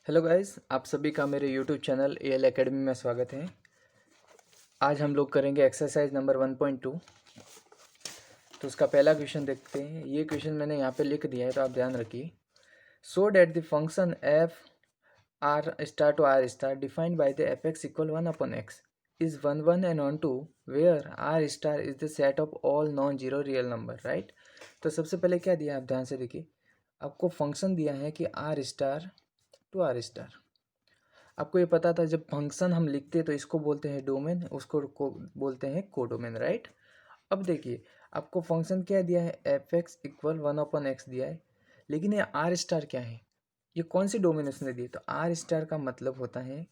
Hello guys, आप सभी का मेरे यूट्यूब चैनल एल एकेडमी में स्वागत है। आज हम लोग करेंगे एक्सरसाइज नंबर 1.2। तो उसका पहला क्वेश्चन देखते हैं। ये क्वेश्चन मैंने यहाँ पे लिख दिया है, तो आप ध्यान रखिए। So that the function f R star to R star defined by the f x equal 1/x is 1 and onto where R star is the set of all non zero real number, right. तो सबसे पहले क्या दिया है, आप ध्यान से देखिए। आपको फंक्शन दिया है कि R star to R star. आपको ये पता था, जब फंक्शन हम लिखते हैं तो इसको बोलते हैं डोमेन, उसको बोलते हैं कोडोमेन, राइट। अब देखिए, आपको फंक्शन क्या दिया है, एफ एक्स इक्वल 1/x दिया है। लेकिन ये आर स्टार क्या है, ये कौन सी डोमेन उसने दी। तो आर स्टार का मतलब होता है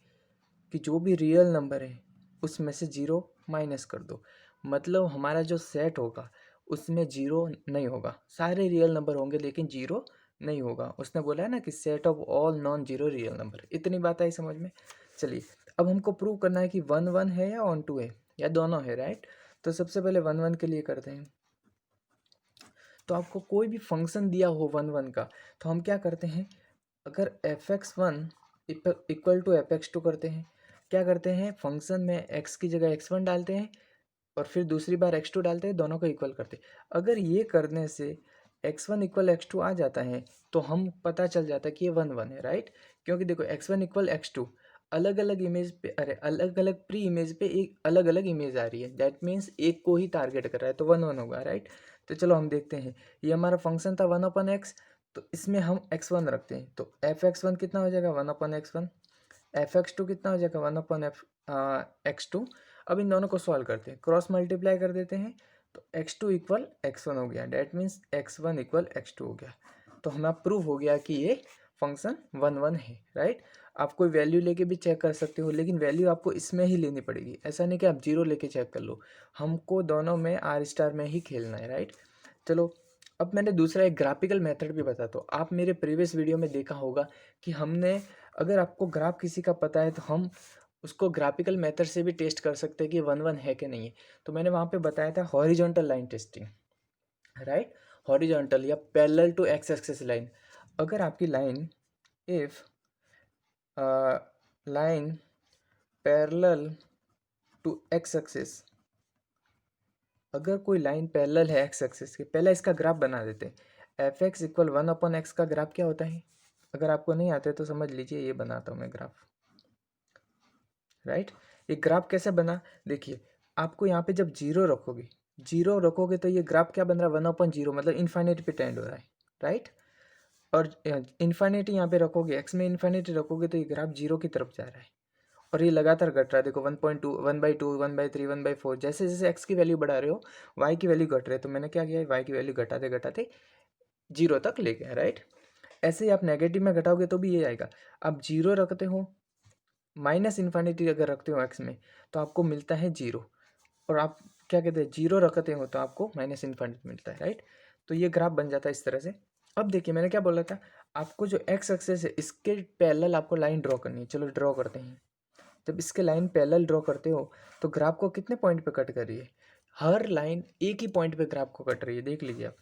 कि जो भी रियल नंबर है उसमें से जीरो माइनस कर दो। मतलब हमारा जो सेट होगा उसमें जीरो नहीं होगा, सारे रियल नंबर होंगे लेकिन जीरो नहीं होगा। उसने बोला है ना कि set of all non zero real number. इतनी बात आई समझ में। चलिए, अब हमको प्रूव करना है कि 1 1 है या ऑन टू है या दोनों है, राइट। तो सबसे पहले 1 1 के लिए करते हैं। तो आपको कोई भी फंक्शन दिया हो 1 1 का, तो हम क्या करते हैं, अगर f x one equal to f x two करते हैं, क्या करते हैं, फंक्शन में एक्स की जगह x1 डालते हैं और फिर दूसरी बार x2 डालते हैं, दोनों को इक्वल करते हैं। अगर ये करने से x1 इक्वल x2 आ जाता है तो हम पता चल जाता है कि ये 1 1 है, राइट। क्योंकि देखो, x1 इक्वल x2 अलग अलग इमेज पे, अरे अलग अलग प्री इमेज पे एक अलग अलग इमेज आ रही है, दैट मीन्स एक को ही टारगेट कर रहा है, तो 1 1 होगा, राइट। तो चलो हम देखते हैं। ये हमारा फंक्शन था 1/x, तो इसमें हम x1 रखते हैं, तो एफ एक्स वन कितना हो जाएगा, 1/x1। एफ एक्स टू कितना हो जाएगा, 1/x2। अब इन दोनों को सॉल्व करते हैं, क्रॉस मल्टीप्लाई कर देते हैं, तो x2 इक्वल x1 हो गया, that means x1 equal x2 हो गया। तो हमें प्रूव हो गया कि ये फंक्शन 1 1 है, राइट। आप कोई वैल्यू लेके भी चेक कर सकते हो, लेकिन वैल्यू आपको इसमें ही लेनी पड़ेगी। ऐसा नहीं कि आप जीरो लेके चेक कर लो, हमको दोनों में आर स्टार में ही खेलना है, राइट। चलो, अब मैंने दूसरा एक ग्राफिकल मेथड भी बताता हूँ। आप मेरे प्रीवियस वीडियो में देखा होगा कि हमने, अगर आपको ग्राफ किसी का पता है तो हम उसको ग्राफिकल मेथड से भी टेस्ट कर सकते हैं कि 1 1 है कि नहीं है। तो मैंने वहाँ पे बताया था horizontal line testing, right. Horizontal या parallel to x axis line. अगर आपकी line, if line parallel to x axis, अगर कोई लाइन पैरेलल है एक्स एक्सिस के, पहले इसका ग्राफ बना देते हैं। एफ एक्स इक्वल 1/x का ग्राफ क्या होता है, अगर आपको नहीं आता है तो समझ लीजिए, ये बनाता हूँ मैं ग्राफ, राइट। ये ग्राफ कैसे बना, देखिए। आपको यहाँ पे जब जीरो रखोगे तो ये ग्राफ क्या बन रहा है, 1/0, मतलब इन्फाइनिटी पे टेंड हो रहा है, राइट। और इन्फाइनिटी यहाँ पे रखोगे, एक्स में इन्फाइनिटी रखोगे तो ये ग्राफ जीरो की तरफ जा रहा है। और ये लगातार घट रहा है, देखो 1.2, 1/2, 1/3, 1/4, जैसे जैसे एक्स की वैल्यू बढ़ा रहे हो वाई की वैल्यू घट रही है। तो मैंने क्या किया, वाई की वैल्यू घटाते घटाते जीरो तक ले गया, राइट। ऐसे ही आप नेगेटिव में घटाओगे तो भी ये आएगा। आप जीरो रखते हो, माइनस इन्फानिटी अगर रखते हो एक्स में, तो आपको मिलता है जीरो। और आप क्या कहते हैं, जीरो रखते हो तो आपको माइनस इन्फानिटी मिलता है, राइट। तो ये ग्राफ बन जाता है इस तरह से। अब देखिए, मैंने क्या बोला था, आपको जो एक्स एक्सेस है इसके पैरेलल आपको लाइन ड्रॉ करनी है। चलो ड्रॉ करते हैं। जब इसके लाइन पैरेलल ड्रॉ करते हो तो ग्राफ को कितने पॉइंट पे कट कर रही है, हर लाइन एक ही पॉइंट पे ग्राफ को कट रही है, देख लीजिए आप,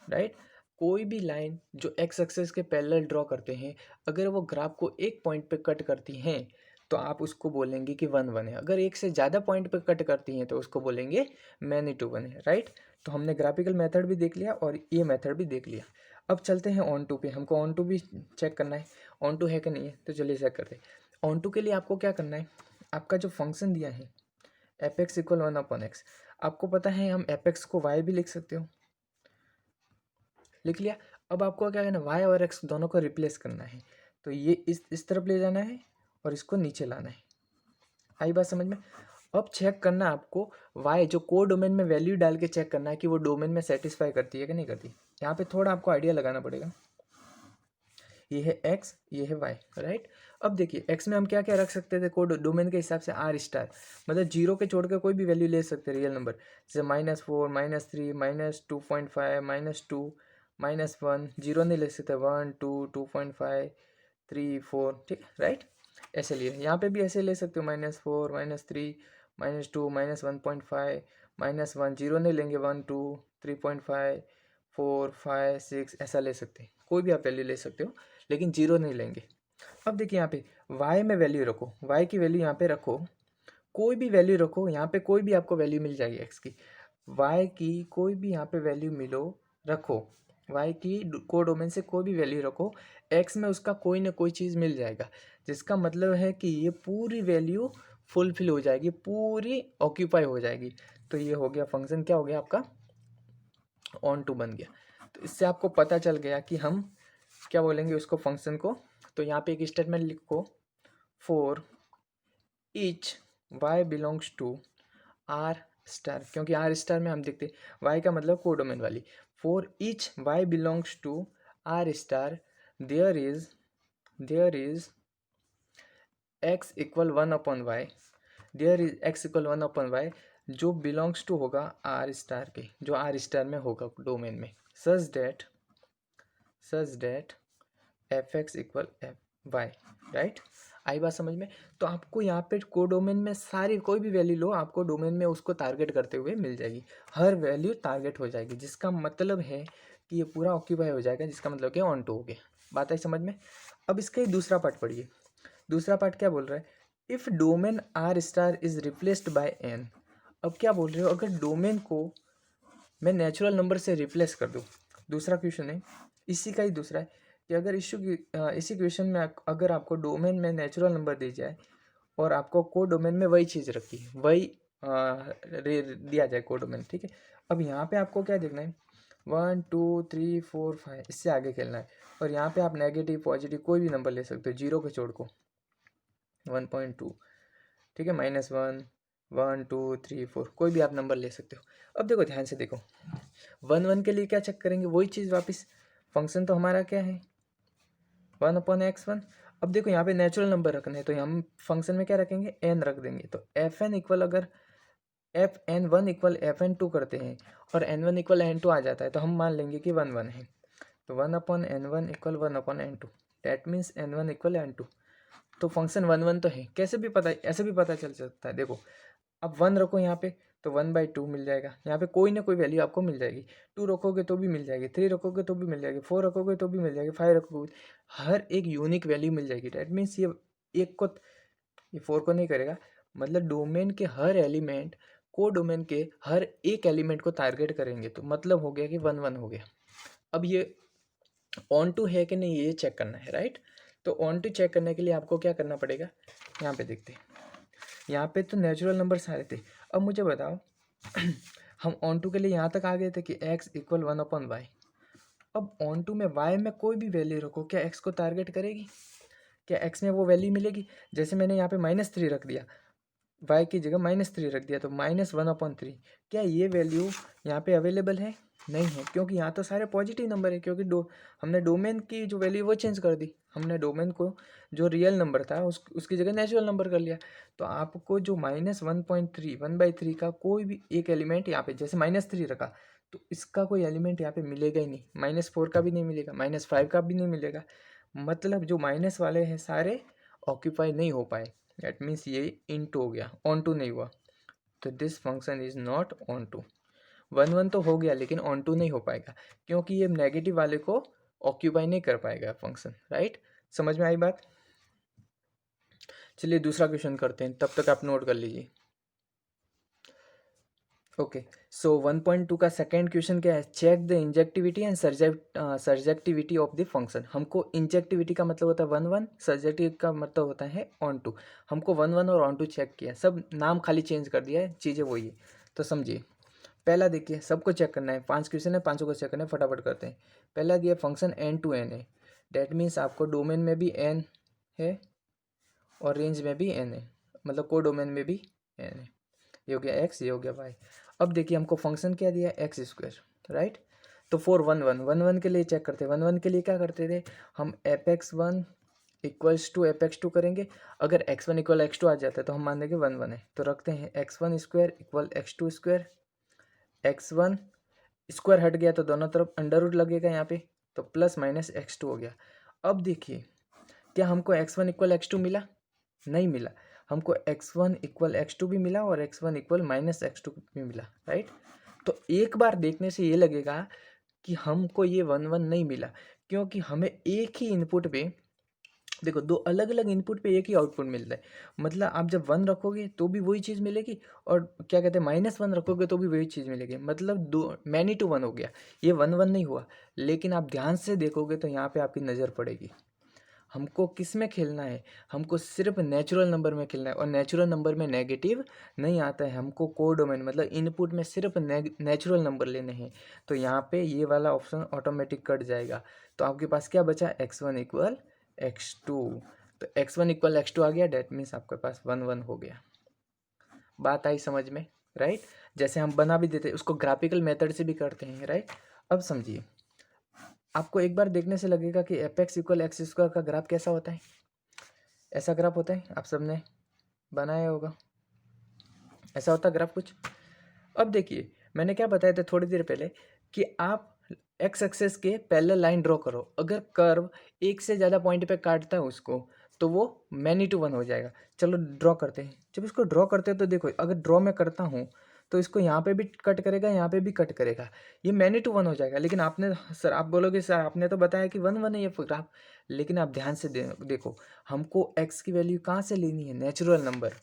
राइट। कोई भी लाइन जो एक्स एक्सिस के पैरेलल ड्रॉ करते हैं, अगर वो ग्राफ को एक पॉइंट पे कट करती हैं तो आप उसको बोलेंगे कि 1 1 है। अगर एक से ज़्यादा पॉइंट पे कट करती हैं तो उसको बोलेंगे मैनी टू 1 है, राइट। तो हमने ग्राफिकल मेथड भी देख लिया और ये मेथड भी देख लिया। अब चलते हैं ऑन टू पे, हमको ऑन टू भी चेक करना है, ऑन टू है कि नहीं है। तो चलिए चेक करते हैं। ऑन टू के लिए आपको क्या करना है, आपका जो फंक्शन दिया है एफ एक्स इक्वल 1/x, आपको पता है हम एफ एक्स को वाई भी लिख सकते हो, लिख लिया। अब आपको क्या करना है, वाई और एक्स दोनों को रिप्लेस करना है। तो ये इस तरफ ले जाना है और इसको नीचे लाना है। आई बात समझ में। अब चेक करना है आपको, वाई जो को डोमेन में वैल्यू डाल के चेक करना है कि वो डोमेन में सेटिस्फाई करती है कि नहीं करती। यहाँ पे थोड़ा आपको आइडिया लगाना पड़ेगा। ये है एक्स, ये है वाई, राइट। अब देखिए, एक्स में हम क्या क्या रख सकते थे, कोड डोमेन के हिसाब से आर स्टार, मतलब जीरो के छोड़ के कोई भी वैल्यू ले सकते रियल नंबर, जैसे -4, -3, -2.5, -2, -1। जीरो नहीं ले सकते, 1 2, 2.5, 3 4, ठीक, राइट। ऐसे लिए यहाँ पे भी ऐसे ले सकते हो, -4, -3, -2, -1.5, -1। जीरो नहीं लेंगे, 1 2, 3.5, 4 5 6, ऐसा ले सकते हैं। कोई भी आप वैल्यू ले सकते हो, लेकिन 0 नहीं लेंगे। अब देखिए यहाँ पे y में वैल्यू रखो, y की वैल्यू यहाँ पे रखो, कोई भी वैल्यू रखो, यहाँ पे कोई भी आपको वैल्यू मिल जाएगी x की, y की कोई भी यहाँ पे वैल्यू मिलो रखो, y की कोडोमेन से कोई भी वैल्यू रखो, x में उसका कोई ना कोई चीज़ मिल जाएगा, जिसका मतलब है कि ये पूरी वैल्यू फुलफिल हो जाएगी, पूरी ऑक्यूपाई हो जाएगी। तो ये हो गया फंक्शन, क्या हो गया आपका, ऑन टू बन गया। तो इससे आपको पता चल गया कि हम क्या बोलेंगे उसको, फंक्शन को। तो यहाँ पे एक स्टेटमेंट लिखो, for each y belongs to R star, क्योंकि आर स्टार में हम देखते y का मतलब कोडोमेन वाली, for each y belongs to R star there is x equal 1/y, there is x equal 1/y जो बिलोंग्स टू होगा आर स्टार के, जो आर स्टार में होगा डोमेन में, such that f x equal f y, right. आई बात समझ में। तो आपको यहाँ पे कोडोमेन में सारी कोई भी वैल्यू लो, आपको डोमेन में उसको टारगेट करते हुए मिल जाएगी, हर वैल्यू टारगेट हो जाएगी, जिसका मतलब है कि ये पूरा ऑक्यूपाई हो जाएगा, जिसका मतलब कि ऑन टू हो गया। बात आई समझ में। अब इसका ही दूसरा पार्ट पढ़िए। दूसरा पार्ट क्या बोल रहा है, if domain R star is replaced by N. अब क्या बोल रहे हो, अगर डोमेन को मैं नेचुरल नंबर से रिप्लेस कर दूँ, दूसरा क्वेश्चन है, इसी का ही दूसरा है कि अगर इसी क्वेश्चन में अगर आपको डोमेन में नेचुरल नंबर दी जाए और आपको को डोमेन में वही चीज़ रखी है, वही दिया जाए को डोमेन, ठीक है। अब यहाँ पे आपको क्या देखना है, 1 2 3 4 5 इससे आगे खेलना है, और यहाँ पे आप नेगेटिव पॉजिटिव कोई भी नंबर ले सकते हो, जीरो को छोड़ को 1.2, ठीक है, -1 1 2 3 4 कोई भी आप नंबर ले सकते हो। अब देखो ध्यान से देखो, 1 के लिए क्या चेक करेंगे, वही चीज़ वापस, फंक्शन तो हमारा क्या है 1/x1। अब देखो यहाँ पे नेचुरल नंबर रखना है, तो हम फंक्शन में क्या रखेंगे, n रख देंगे। तो fn इक्वल, अगर fn1 इक्वल fn2 करते हैं और n1 इक्वल n2 आ जाता है, तो हम मान लेंगे कि 1 है। तो 1/n1 equal 1/n2, that means n1 equal n2। तो फंक्शन 1 तो है, कैसे भी पता, ऐसे भी पता चल सकता है। देखो अब 1 रखो यहाँ पे, तो 1/2 मिल जाएगा, यहाँ पे कोई ना कोई वैल्यू आपको मिल जाएगी, 2 रखोगे तो भी मिल जाएगी, 3 रखोगे तो भी मिल जाएगी, 4 रखोगे तो भी मिल जाएगी, 5 रखोगे, हर एक यूनिक वैल्यू मिल जाएगी। डैट मीन्स ये एक को, ये 4 को नहीं करेगा, मतलब डोमेन के हर एलिमेंट को डोमेन के हर एक एलिमेंट को टारगेट करेंगे, तो मतलब हो गया कि 1 हो गया। अब ये ऑन टू है कि नहीं ये चेक करना है, राइट। तो ऑन टू चेक करने के लिए आपको क्या करना पड़ेगा, यहाँ पे देखते हैं, यहाँ पे तो नेचुरल नंबर सारे थे। अब मुझे बताओ हम ऑन टू के लिए यहाँ तक आ गए थे कि x इक्वल 1/y। अब ऑन टू में y में कोई भी वैल्यू रखो, क्या x को टारगेट करेगी, क्या x में वो वैल्यू मिलेगी। जैसे मैंने यहाँ पे -3 रख दिया, y की जगह -3 रख दिया, तो -1/3, क्या ये वैल्यू यहाँ पे अवेलेबल है, नहीं है, क्योंकि यहाँ तो सारे पॉजिटिव नंबर है, क्योंकि हमने डोमेन की जो वैल्यू वो चेंज कर दी, हमने डोमेन को जो रियल नंबर था उसकी जगह नेचुरल नंबर कर लिया। तो आपको जो -1.3 1/3 का कोई भी एक एलिमेंट यहाँ पे, जैसे -3 रखा, तो इसका कोई एलिमेंट यहाँ पे मिलेगा ही नहीं, -4 का भी नहीं मिलेगा, -5 का भी नहीं मिलेगा, मतलब जो माइनस वाले हैं सारे ऑक्यूपाई नहीं हो पाए। दैट मीन्स ये इनटू हो गया, ऑन टू नहीं हुआ। तो this function is not onto. 1 तो हो गया, लेकिन ऑन टू नहीं हो पाएगा, क्योंकि ये नेगेटिव वाले को ऑक्यूपाई नहीं कर पाएगा फंक्शन, राइट। समझ में आई बात। चलिए दूसरा क्वेश्चन करते हैं, तब तक आप नोट कर लीजिए। ओके, सो 1.2 का सेकेंड क्वेश्चन क्या है, check the injectivity and surjectivity of the function. हमको इंजेक्टिविटी का मतलब होता है 1 सर्जेक्टिव का मतलब होता है ऑन टू। हमको 1 और ऑन टू चेक किया, सब नाम खाली चेंज कर दिया है, चीज़ें वही है। तो समझिए, पहला देखिए, सबको चेक करना है, 5 क्वेश्चन है, 5 को चेक करना है, फटाफट करते हैं। पहला दिया फंक्शन n to n है, डैट मीन्स आपको डोमेन में भी n है और रेंज में भी n है, मतलब को डोमेन में भी n है। ये हो गया x, ये हो गया y। अब देखिए हमको फंक्शन क्या दिया, x², राइट। तो 1 के लिए चेक करते हैं, 1 के लिए क्या करते थे हम, fx1 इक्वल्स टू fx2 करेंगे। अगर x1 इक्वल x2 आ जाता है तो हम मान देंगे 1 है, तो रखते हैं x1² equal x2²। x1 square हट गया तो दोनों तरफ अंडर रूट लगेगा यहाँ पे, तो प्लस माइनस x2 हो गया। अब देखिए, क्या हमको x1 इक्वल x2 मिला, नहीं मिला, हमको x1 इक्वल x2 भी मिला और x1 इक्वल -x2 भी मिला, राइट। तो एक बार देखने से ये लगेगा कि हमको ये 1 नहीं मिला, क्योंकि हमें एक ही इनपुट पे, देखो, दो अलग अलग इनपुट पे एक ही आउटपुट मिलता है। मतलब आप जब 1 रखोगे तो भी वही चीज़ मिलेगी, और क्या कहते हैं -1 रखोगे तो भी वही चीज़ मिलेगी। मतलब दो मैनी टू वन हो गया, ये 1 1 नहीं हुआ। लेकिन आप ध्यान से देखोगे तो यहाँ पे आपकी नज़र पड़ेगी। हमको किस में खेलना है, हमको सिर्फ नेचुरल नंबर में खेलना है, और नेचुरल नंबर में नेगेटिव नहीं आता है। हमको कोडोमेन मतलब इनपुट में सिर्फ नेचुरल नंबर लेने हैं। तो यहाँ पे ये वाला ऑप्शन ऑटोमेटिक कट जाएगा। तो आपके पास क्या बचा, x1 इक्वल x2। तो x1 इक्वल x2 आ गया, डेट मीन्स आपके पास 1 1 हो गया। बात आई समझ में, राइट। जैसे हम बना भी देते, उसको ग्राफिकल मेथड से भी करते हैं, राइट। अब समझिए, आपको एक बार देखने से लगेगा कि F x equal x square का ग्राफ कैसा होता है। ऐसा ग्राफ होता है, आप सबने बनाया होगा, ऐसा होता है ग्राफ कुछ। अब देखिए, मैंने क्या बताया था थोड़ी देर पहले कि आप एक्स एक्सेस के पैरेलल लाइन ड्रॉ करो। अगर कर्व एक से ज़्यादा पॉइंट पे काटता है उसको, तो वो मैनी टू वन हो जाएगा। चलो ड्रॉ करते हैं। जब इसको ड्रॉ करते हैं तो देखो, अगर ड्रॉ मैं करता हूँ तो इसको यहाँ पे भी कट करेगा, यहाँ पे भी कट करेगा, ये मैनी टू वन हो जाएगा। लेकिन आपने, सर आप बोलोगे सर आपने तो बताया कि 1 1 है ये ग्राफ। लेकिन आप ध्यान से देखो, हमको एक्स की वैल्यू कहाँ से लेनी है, नेचुरल नंबर।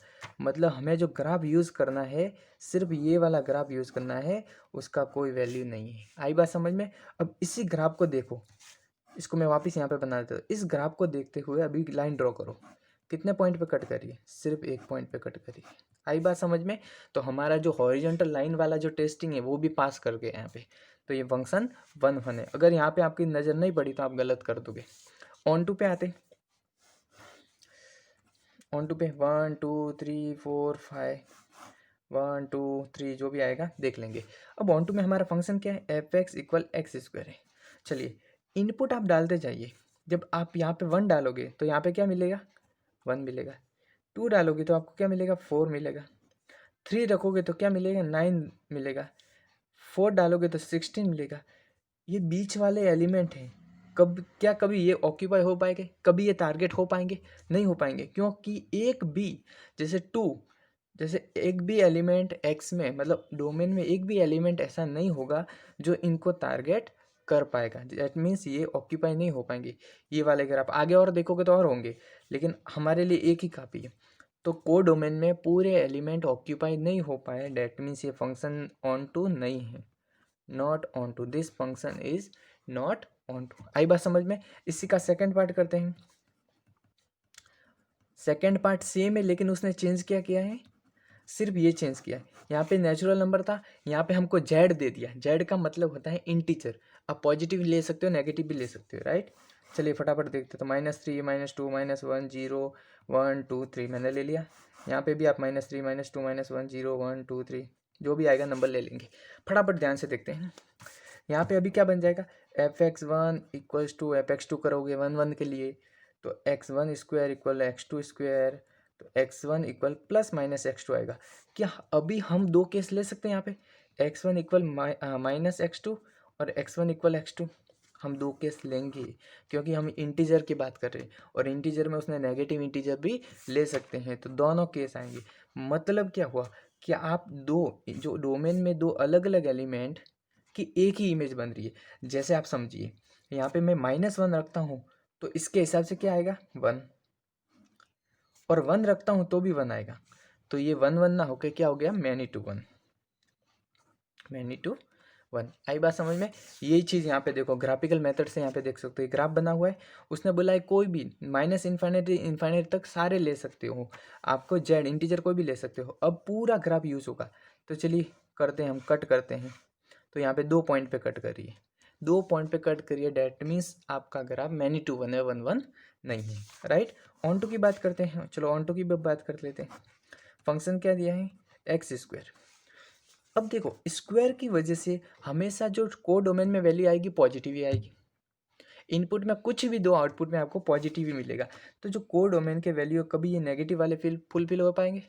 मतलब हमें जो ग्राफ यूज़ करना है, सिर्फ ये वाला ग्राफ यूज़ करना है, उसका कोई वैल्यू नहीं है। आई बात समझ में। अब इसी ग्राफ को देखो, इसको मैं वापस यहाँ पे बना देता हूँ। इस ग्राफ को देखते हुए अभी लाइन ड्रॉ करो। कितने पॉइंट पे कट करिए, सिर्फ एक पॉइंट पे कट करिए। आई बात समझ में। तो हमारा जो हॉरिजॉन्टल लाइन वाला जो टेस्टिंग है वो भी पास कर गए यहाँ पे। तो ये फंक्शन 1 1 है। अगर यहाँ पे आपकी नज़र नहीं पड़ी तो आप गलत कर दोगे। ऑन टू पे आते, ऑन टू पे 1 2 3 4 5, 1 2 3 जो भी आएगा देख लेंगे। अब ऑन टू में हमारा फंक्शन क्या है, F x equal x square है। चलिए, इनपुट आप डालते जाइए। जब आप यहाँ पे 1 डालोगे तो यहाँ पे क्या मिलेगा, 1 मिलेगा। 2 डालोगे तो आपको क्या मिलेगा, 4 मिलेगा। 3 रखोगे तो क्या मिलेगा, 9 मिलेगा। 4 डालोगे तो 16 मिलेगा। ये बीच वाले एलिमेंट हैं, कब क्या कभी ये ऑक्यूपाई हो पाएंगे, कभी ये टारगेट हो पाएंगे, नहीं हो पाएंगे। क्योंकि एक भी, जैसे 2, जैसे एक भी एलिमेंट एक्स में, मतलब डोमेन में एक भी एलिमेंट ऐसा नहीं होगा जो इनको टारगेट कर पाएगा। दैट मीन्स ये ऑक्यूपाई नहीं हो पाएंगे। ये वाले अगर आप आगे और देखोगे तो और होंगे, लेकिन हमारे लिए एक ही काफ़ी है। तो को डोमेन में पूरे एलिमेंट ऑक्यूपाई नहीं हो पाए, डेट मीन्स ये फंक्शन ऑन टू नहीं है, not onto. This function is not onto. आई बात समझ में। इसी का सेकंड पार्ट करते हैं। सेकंड पार्ट सेम है, लेकिन उसने चेंज क्या किया है, सिर्फ ये चेंज किया है। यहाँ पे नेचुरल नंबर था, यहाँ पे हमको जेड दे दिया। जेड का मतलब होता है इंटीजर। आप पॉजिटिव ले सकते हो, नेगेटिव भी ले सकते हो, राइट। चलिए फटाफट देखते तो -3 -2 -1 0 1 2 3 मैंने ले लिया। यहाँ पे भी आप -3 -2 -1 0 1 2 3 जो भी आएगा नंबर ले लेंगे। फटाफट ध्यान से देखते हैं। यहाँ पे अभी क्या बन जाएगा, f(x1) इक्वल्स टू f(x2) करोगे 1 1 के लिए, तो x1 square equal x2 square, तो x1 equal plus minus x2 आएगा। क्या अभी हम दो केस ले सकते हैं यहाँ पे, x1 इक्वल -x2 और x1 इक्वल x2। हम दो केस लेंगे, क्योंकि हम इंटीजर की बात कर रहे हैं, और इंटीजर में उसने नेगेटिव इंटीजर भी ले सकते हैं, तो दोनों केस आएंगे। मतलब क्या हुआ कि आप दो, जो डोमेन में दो अलग अलग एलिमेंट की एक ही इमेज बन रही है। जैसे आप समझिए, यहाँ पे मैं -1 रखता हूँ तो इसके हिसाब से क्या आएगा, 1, और 1 रखता हूँ तो भी 1 आएगा। तो ये 1 1 ना होके क्या हो गया, मैनी टू 1, मैनी टू 1। आई बात समझ में। यही चीज़ यहाँ पे देखो, ग्राफिकल मेथड से यहाँ पे देख सकते हो, ग्राफ बना हुआ है। उसने बोला है कोई भी -इन्फाइनाइट तक सारे ले सकते हो, आपको जेड इंटीजर कोई भी ले सकते हो। अब पूरा ग्राफ यूज़ होगा। तो चलिए करते हैं, हम कट करते हैं। तो यहाँ पे 2 पॉइंट पे कट करिए, 2 पॉइंट पे कट करिए, डेट मीन्स आपका ग्राफ मैनी टू 1 है, 1 1 नहीं है, राइट। ऑन टू की बात करते हैं। चलो ऑन टू की बात कर लेते हैं। फंक्शन क्या दिया है, एक्स स्क्वायर। अब देखो, स्क्वायर की वजह से हमेशा जो को डोमेन में वैल्यू आएगी पॉजिटिव ही आएगी। इनपुट में कुछ भी दो, आउटपुट में आपको पॉजिटिव ही मिलेगा। तो जो को डोमेन के वैल्यू कभी ये नेगेटिव वाले फुलफिल हो पाएंगे,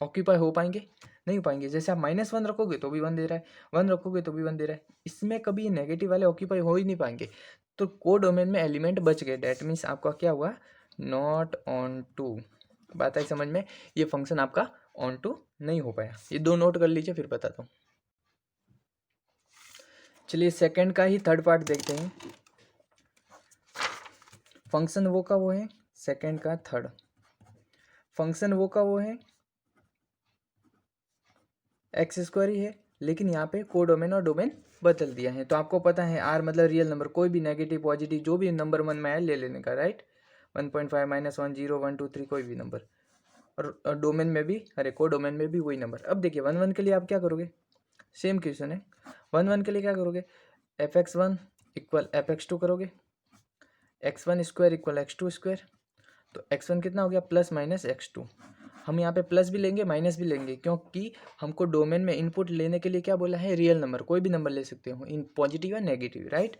ऑक्यूपाई हो पाएंगे, नहीं हो पाएंगे। जैसे आप -1 रखोगे तो भी 1 दे रहा है, 1 रखोगे तो भी 1 दे रहा है, इसमें कभी ये नेगेटिव वाले ऑक्यूपाई हो ही नहीं पाएंगे। तो को डोमेन में एलिमेंट बच गए, डेट मीन्स आपका क्या हुआ, नॉट ऑन टू। बात आई समझ में। ये फंक्शन आपका ऑन टू नहीं हो पाया। ये दो नोट कर लीजिए, फिर बताता हूँ। चलिए सेकंड का ही थर्ड पार्ट देखते हैं। फंक्शन वो का वो है, सेकंड का थर्ड, फंक्शन वो का वो है, एक्स स्क्वायर ही है, लेकिन यहाँ पे कोडोमेन और डोमेन बदल दिया है। तो आपको पता है आर मतलब रियल नंबर, कोई भी नेगेटिव पॉजिटिव जो भी नंबर मन में आए ले लेने का, राइट। 1.5 -1 0 1 2 3 कोई भी नंबर, और डोमेन में भी, अरे कोडोमेन में भी वही नंबर। अब देखिए 1 1 के लिए आप क्या करोगे, सेम क्वेश्चन है। 1 1 के लिए क्या करोगे, fx1 इक्वल fx2 करोगे, x1 square equal x2 square. तो x1 कितना हो गया, प्लस माइनस x2। हम यहाँ पे प्लस भी लेंगे माइनस भी लेंगे, क्योंकि हमको डोमेन में इनपुट लेने के लिए क्या बोला है, रियल नंबर, कोई भी नंबर ले सकते हो, इन पॉजिटिव या नेगेटिव, राइट।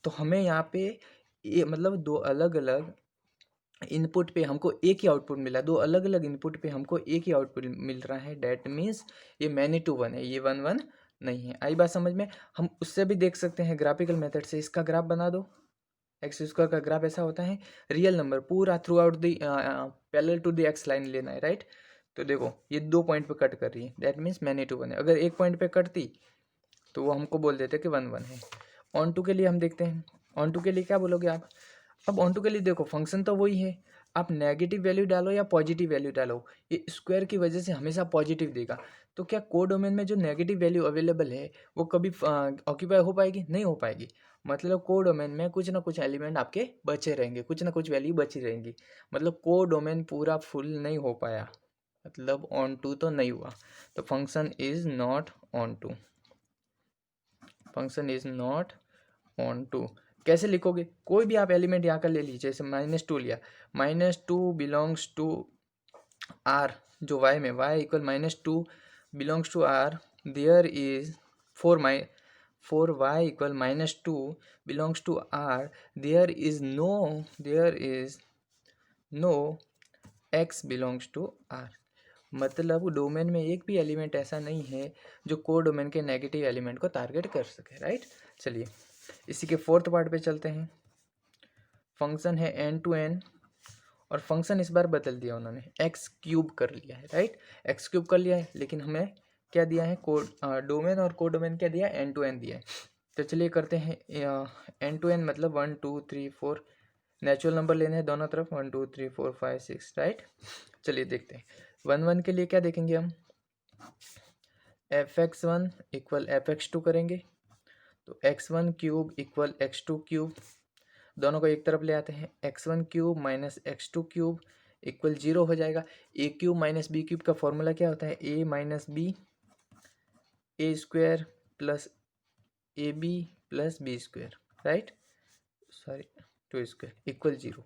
तो हमें यहाँ पे ये मतलब दो अलग अलग इनपुट पे हमको एक ही आउटपुट मिला, दो अलग अलग इनपुट पे हमको एक ही आउटपुट मिल रहा है। डैट मीन्स ये मैनी टू वन है, ये 1 1 नहीं है। आई बात समझ में। हम उससे भी देख सकते हैं ग्राफिकल मेथड से, इसका ग्राफ बना दो। एक्स स्क्वायर का ग्राफ ऐसा होता है, रियल नंबर पूरा throughout the parallel to the x line लेना है, राइट। तो देखो ये 2 पॉइंट पे कट कर रही है, that means many to one है। अगर एक पॉइंट पे कटती तो वो हमको बोल देते कि 1 1 है। ऑन टू के लिए हम देखते हैं, ऑन टू के लिए क्या बोलोगे आप। अब ऑन टू के लिए देखो फंक्शन तो वही है, आप नेगेटिव वैल्यू डालो या पॉजिटिव वैल्यू डालो, ये स्क्वायर की वजह से हमेशा पॉजिटिव देगा। तो क्या कोडोमेन में जो नेगेटिव वैल्यू अवेलेबल है वो कभी ऑक्यूपाई हो पाएगी, नहीं हो पाएगी। मतलब कोडोमेन में कुछ ना कुछ एलिमेंट आपके बचे रहेंगे, कुछ ना कुछ वैल्यू बची रहेंगी। मतलब कोडोमेन पूरा फुल नहीं हो पाया, मतलब ऑन टू तो नहीं हुआ। तो function is not onto, function is not onto. कैसे लिखोगे, कोई भी आप एलिमेंट यहाँ का ले लीजिए, जैसे -2 लिया, -2 बिलोंग्स टू आर, जो वाई में y equal -2 belongs to R, there is 4 y equal -2 belongs to R, there is no x belongs to R. मतलब डोमेन में एक भी एलिमेंट ऐसा नहीं है जो को डोमेन के नेगेटिव एलिमेंट को टारगेट कर सके, राइट। चलिए इसी के फोर्थ पार्ट पे चलते हैं। फंक्शन है n2n, और फंक्शन इस बार बदल दिया उन्होंने, एक्स क्यूब कर लिया है, राइट। एक्स क्यूब कर लिया है, लेकिन हमें क्या दिया है, डोमेन और को डोमेन क्या दिया है, n2n दिया है। तो चलिए करते हैं n2n मतलब 1 2 3 4, नेचुरल नंबर लेने हैं दोनों तरफ, 1 2 3 4 5 6, राइट। चलिए देखते हैं 1 1 के लिए क्या देखेंगे हम, fx1 इक्वल fx2 करेंगे, तो x1 cube equal x2 cube, दोनों को एक तरफ ले आते हैं, x1 cube minus x2 cube equal 0 हो जाएगा। a cube minus b cube का फॉर्मूला क्या होता है, a minus b, a square plus a b plus b square, right, sorry 2 square equal 0।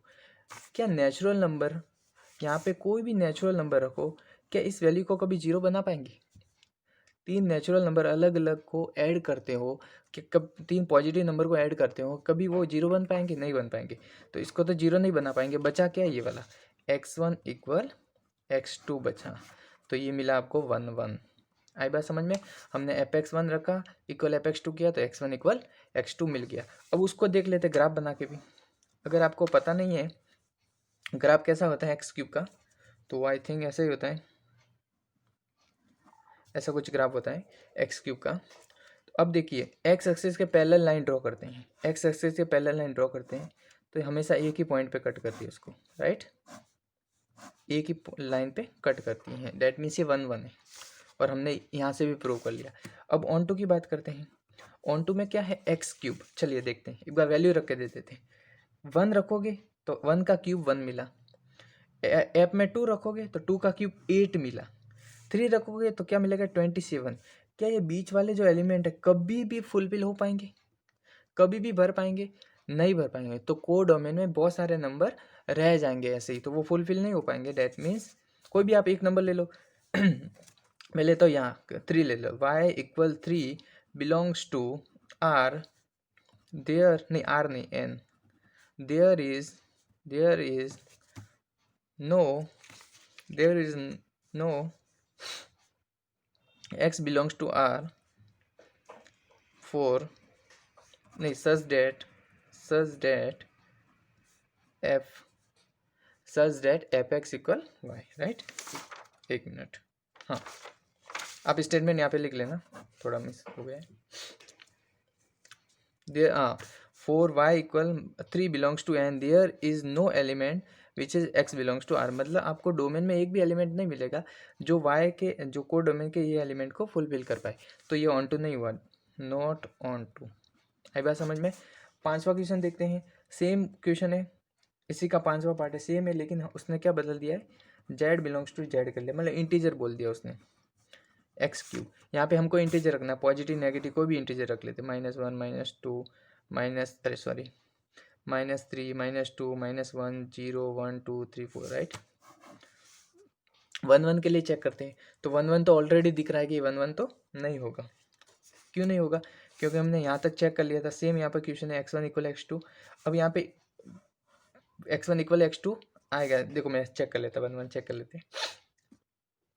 क्या नेचुरल नंबर, यहाँ पे कोई भी नेचुरल नंबर रखो, क्या इस वैल्यू को कभी 0 बना पाएंगे। 3 नेचुरल नंबर अलग अलग को ऐड करते हो, कि कब 3 पॉजिटिव नंबर को ऐड करते हो, कभी वो 0 बन पाएंगे, नहीं बन पाएंगे। तो इसको तो 0 नहीं बना पाएंगे, बचा क्या ये वाला, x1 इक्वल x2 बचा, तो ये मिला आपको 1 1। आई बात समझ में। हमने fx1 रखा इक्वल fx2 किया, तो x1 इक्वल x2 मिल गया। अब उसको देख लेते ग्राफ बना के भी। अगर आपको पता नहीं है ग्राफ कैसा होता है एक्स क्यूब का, तो आई थिंक ऐसे ही होता है, ऐसा कुछ ग्राफ होता है एक्स क्यूब का। तो अब देखिए एक्स एक्सिस के पैरेलल लाइन ड्रॉ करते हैं, एक्स एक्सिस के पैरेलल लाइन ड्रॉ करते हैं, तो हमेशा एक ही पॉइंट पे कट करती है उसको, राइट, एक ही लाइन पे कट करती हैं, डैट मीन्स ये 1 1 है, और हमने यहाँ से भी प्रूव कर लिया। अब ऑन टू की बात करते हैं, ऑन टू में क्या है, एक्स क्यूब। चलिए देखते हैं, एक बार वैल्यू रख के देते थे, 1 रखोगे तो 1 का क्यूब 1 मिला, ऐप में 2 रखोगे तो 2 का क्यूब 8 मिला, 3 रखोगे तो क्या मिलेगा, 27। क्या ये बीच वाले जो एलिमेंट है कभी भी फुलफिल हो पाएंगे, कभी भी भर पाएंगे, नहीं भर पाएंगे। तो को डोमेन में बहुत सारे नंबर रह जाएंगे ऐसे ही, तो वो फुलफिल नहीं हो पाएंगे। डैट मीन्स कोई भी आप एक नंबर ले लो मैं लेता हूँ यहाँ 3 ले लो, y equal 3 belongs to R, there नहीं, आर नहीं, N, there is no x belongs to R for नहीं such that fx equal y, right. एक मिनट, हाँ आप स्टेटमेंट यहाँ पे लिख लेना, थोड़ा मिस हो गया है। 4 y equal 3 belongs to N, there is no element which is x belongs to r। मतलब आपको डोमेन में एक भी एलिमेंट नहीं मिलेगा जो y के, जो कोड डोमेन के ये एलिमेंट को फुलफिल कर पाए। तो ये ऑन टू नहीं हुआ, नॉट ऑन टू। आई बात समझ में। पांचवा क्वेश्चन देखते हैं। सेम क्वेश्चन है, इसी का पांचवा पार्ट है, सेम है, लेकिन उसने क्या बदल दिया है, z बिलोंग्स टू z कर लिया, मतलब इंटीजर बोल दिया उसने, एक्स क्यूब। यहाँ पे हमको इंटीजर रखना है, पॉजिटिव नेगेटिव कोई भी इंटीजर रख लेते, -1 -2 माइनस, अरे सॉरी, -3 -2 -1 0 1 2 3 4, राइट। 1 1 के लिए चेक करते हैं, तो 1 1 तो ऑलरेडी दिख रहा है कि 1 1 तो नहीं होगा। क्यों नहीं होगा? क्योंकि हमने यहाँ तक चेक कर लिया था। सेम यहाँ पर क्वेश्चन है x1 इक्वल x2। अब यहाँ पे x1 इक्वल x2 आएगा, देखो मैं चेक कर लेता, 1 1 चेक कर लेते हैं।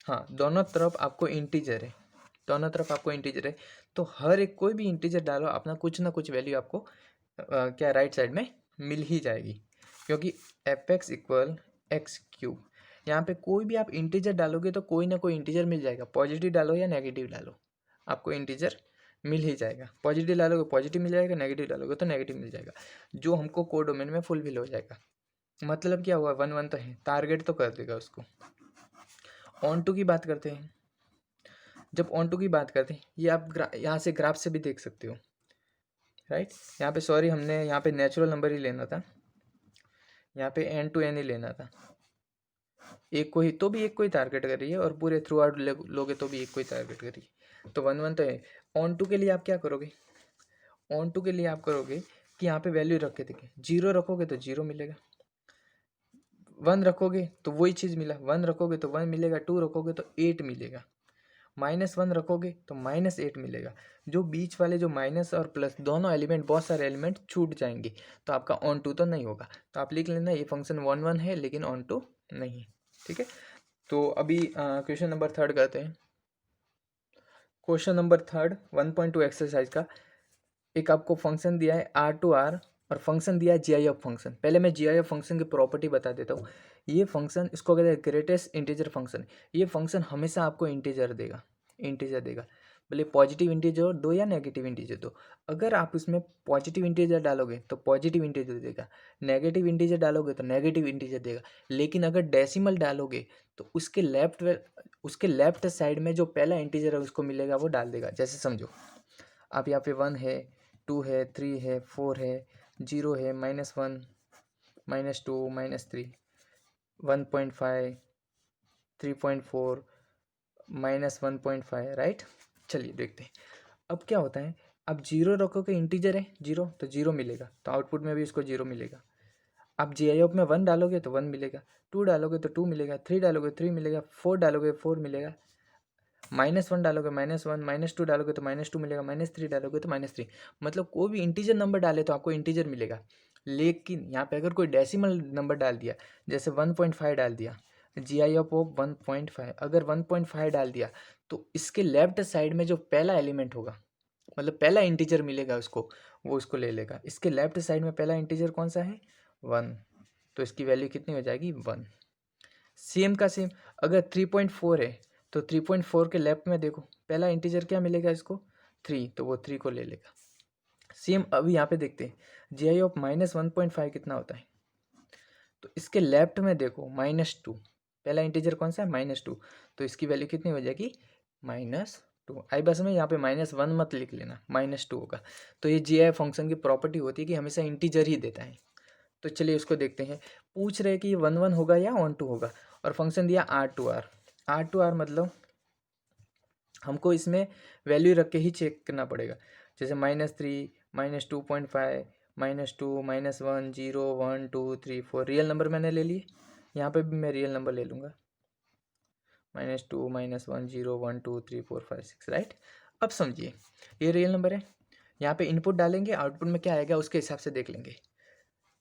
हाँ, दोनों तरफ आपको इंटीजर है, दोनों तरफ आपको इंटीजर है, तो हर एक कोई भी इंटीजर डालो, अपना कुछ ना कुछ वैल्यू आपको क्या राइट साइड में मिल ही जाएगी, क्योंकि fx इक्वल एक्स क्यूब। यहाँ पे कोई भी आप इंटीजर डालोगे तो कोई ना कोई इंटीजर मिल जाएगा, पॉजिटिव डालो या नेगेटिव डालो, आपको इंटीजर मिल ही जाएगा। पॉजिटिव डालोगे पॉजिटिव मिल जाएगा, नेगेटिव डालोगे तो नेगेटिव मिल जाएगा, जो हमको कोड डोमेन में फुलफिल हो जाएगा। मतलब क्या हुआ, 1 1 तो है, टारगेट तो कर देगा उसको। ऑन टू की बात करते हैं। जब ऑन टू की बात करते हैं, ये आप यहाँ से ग्राफ से भी देख सकते हो, राइट। यहाँ पे सॉरी, हमने यहाँ पे नेचुरल नंबर ही लेना था, यहाँ पे n to n ही लेना था। एक को ही, तो भी एक को ही टारगेट कर रही है, और पूरे थ्रू आउट लोगे तो भी एक को ही टारगेट कर रही है। तो 1 1 तो है। ऑन टू के लिए आप क्या करोगे, ऑन टू के लिए आप करोगे कि यहाँ पे वैल्यू रख के देखिए, 0 रखोगे तो 0 मिलेगा, 1 रखोगे तो वही चीज़ मिला, 1 रखोगे तो 1 मिलेगा, 2 रखोगे तो 8 मिलेगा, -1 रखोगे तो -8 मिलेगा। जो बीच वाले जो माइनस और प्लस दोनों एलिमेंट, बहुत सारे एलिमेंट छूट जाएंगे, तो आपका ऑन टू तो नहीं होगा। तो आप लिख लेना, ये फंक्शन 1 1 है लेकिन ऑन टू नहीं, ठीक है। तो अभी क्वेश्चन नंबर 3 करते हैं। क्वेश्चन नंबर 3 1.2 एक्सरसाइज का, एक आपको फंक्शन दिया है R2R और फंक्शन दिया है GIF फंक्शन। पहले मैं GIF फंक्शन की प्रॉपर्टी बता देता हूँ। ये फंक्शन, इसको कहते हैं ग्रेटेस्ट इंटीजर फंक्शन। ये फंक्शन हमेशा आपको इंटीजर देगा, इंटीजर देगा, भले पॉजिटिव इंटीजर दो या नेगेटिव इंटीजर दो। अगर आप इसमें पॉजिटिव इंटीजर डालोगे तो पॉजिटिव इंटीजर देगा, नेगेटिव इंटीजर डालोगे तो नेगेटिव इंटीजर देगा। लेकिन अगर डेसिमल डालोगे तो उसके लेफ्ट साइड में जो पहला इंटीजर है उसको मिलेगा, वो डाल देगा। जैसे समझो, आप यहाँ पे 1 है, 2 है, 3 है, 4 है, 0 है, -1 -2 -3 1.5 3.4 -1.5, राइट। चलिए देखते हैं अब क्या होता है। अब 0 रखोगे, इंटीजर है 0 तो 0 मिलेगा, तो आउटपुट में भी इसको 0 मिलेगा। आप GIF में 1 डालोगे तो 1 मिलेगा, 2 डालोगे तो 2 मिलेगा, 3 डालोगे 3 मिलेगा, 4 डालोगे 4 मिलेगा, -1 डालोगे -1, -2 डालोगे तो -2 मिलेगा, -3 डालोगे तो -3। मतलब कोई भी इंटीजर नंबर डाले तो आपको इंटीजर मिलेगा। लेकिन यहाँ पे अगर कोई डेसिमल नंबर डाल दिया, जैसे 1.5 डाल दिया, GIF ऑफ 1.5, अगर 1.5 डाल दिया तो इसके लेफ्ट साइड में जो पहला एलिमेंट होगा, मतलब पहला इंटीजर मिलेगा उसको, वो उसको ले लेगा। इसके लेफ्ट साइड में पहला इंटीजर कौन सा है, 1, तो इसकी वैल्यू कितनी हो जाएगी, 1। सेम का सेम, अगर 3.4 है तो 3.4 के लेफ्ट में देखो, पहला इंटीजर क्या मिलेगा इसको, 3, तो वो 3 को ले लेगा। सेम अभी यहाँ पे देखते हैं, GI ऑफ -1.5 कितना होता है, तो इसके लेफ्ट में देखो -2, पहला इंटीजर कौन सा है, -2, तो इसकी वैल्यू कितनी हो जाएगी, -2। आई बस में यहाँ पे -1 मत लिख लेना, -2 होगा। तो ये GI फंक्शन की प्रॉपर्टी होती है कि हमेशा इंटीजर ही देता है। तो चलिए उसको देखते हैं। पूछ रहे कि 1 1 होगा या ऑन टू होगा, और फंक्शन दिया R2R। R2R मतलब हमको इसमें वैल्यू रख के ही चेक करना पड़ेगा, जैसे -3 -2.5 -2 -1 0 1 2 3 4, रियल नंबर मैंने ले लिए, यहाँ पे भी मैं रियल नंबर ले लूँगा, -2 -1 0 1 2 3 4 5 6, राइट। अब समझिए, ये रियल नंबर है, यहाँ पे इनपुट डालेंगे, आउटपुट में क्या आएगा उसके हिसाब से देख लेंगे।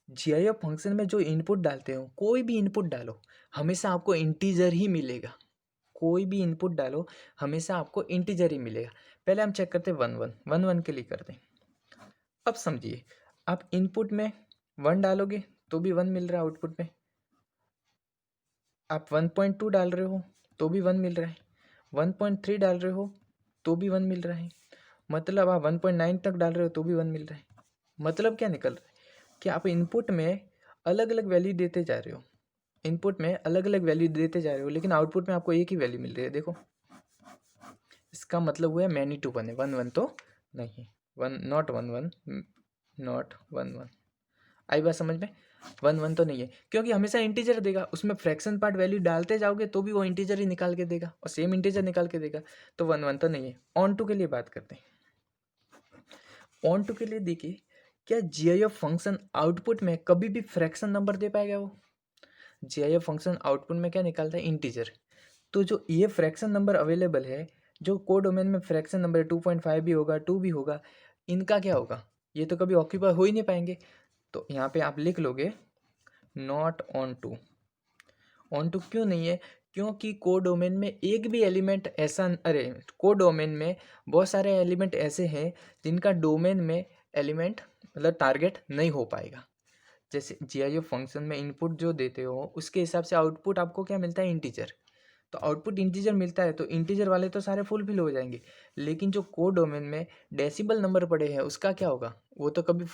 GIF फंक्शन में जो इनपुट डालते हो, कोई भी इनपुट डालो, हमेशा आपको इंटीजर ही मिलेगा। कोई भी इनपुट डालो, हमेशा आपको इंटीजर ही मिलेगा। पहले हम चेक करते हैं 1 1 के लिए करते हैं। अब समझिए, आप इनपुट में 1 डालोगे तो भी 1 मिल रहा है आउटपुट में, आप 1.2 डाल रहे हो तो भी 1 मिल रहा है, 1.3 डाल रहे हो तो भी 1 मिल रहा है, मतलब आप 1.9 तक डाल रहे हो तो भी 1 मिल रहा है। मतलब क्या निकल रहा है कि आप इनपुट में अलग अलग वैल्यू देते जा रहे हो, इनपुट में अलग अलग वैल्यू देते जा रहे हो, लेकिन आउटपुट में आपको एक ही वैल्यू मिल रही है। देखो इसका मतलब हुआ मैनी टू वन है, वन वन तो नहीं, one not one one, not one one. आई बात समझ में? वन वन तो नहीं है, क्योंकि हमेशा इंटीजर देगा, उसमें फ्रैक्शन पार्ट वैल्यू डालते जाओगे तो भी वो इंटीजर ही निकाल के देगा और सेम इंटीजर निकाल के देगा, तो वन वन तो नहीं है। ऑन टू के लिए बात करते हैं। ऑन टू के लिए देखिए, क्या जीआईएफ फंक्शन आउटपुट में कभी भी फ्रैक्शन नंबर दे पाएगा? वो जीआईएफ फंक्शन आउटपुट में क्या निकालता है? इंटीजर। तो जो ये फ्रैक्शन नंबर अवेलेबल है, जो कोड डोमेन में फ्रैक्शन नंबर 2.5 भी होगा, 2 भी होगा, इनका क्या होगा? ये तो कभी ऑक्यूपाई हो ही नहीं पाएंगे। तो यहाँ पे आप लिख लोगे not onto. Onto क्यों नहीं है? क्योंकि कोड डोमेन में एक भी एलिमेंट ऐसा, अरे कोड डोमेन में बहुत सारे एलिमेंट ऐसे हैं जिनका डोमेन में एलिमेंट मतलब टारगेट नहीं हो पाएगा। जैसे जीआईएफ फंक्शन में इनपुट जो देते हो उसके हिसाब से आउटपुट आपको क्या मिलता है? इंटीजर। तो आउटपुट इंटीजर मिलता है तो इंटीजर वाले तो सारे फुलफिल हो जाएंगे, लेकिन जो कोड डोमेन में डेसिबल नंबर पड़े हैं उसका क्या होगा? वो तो कभी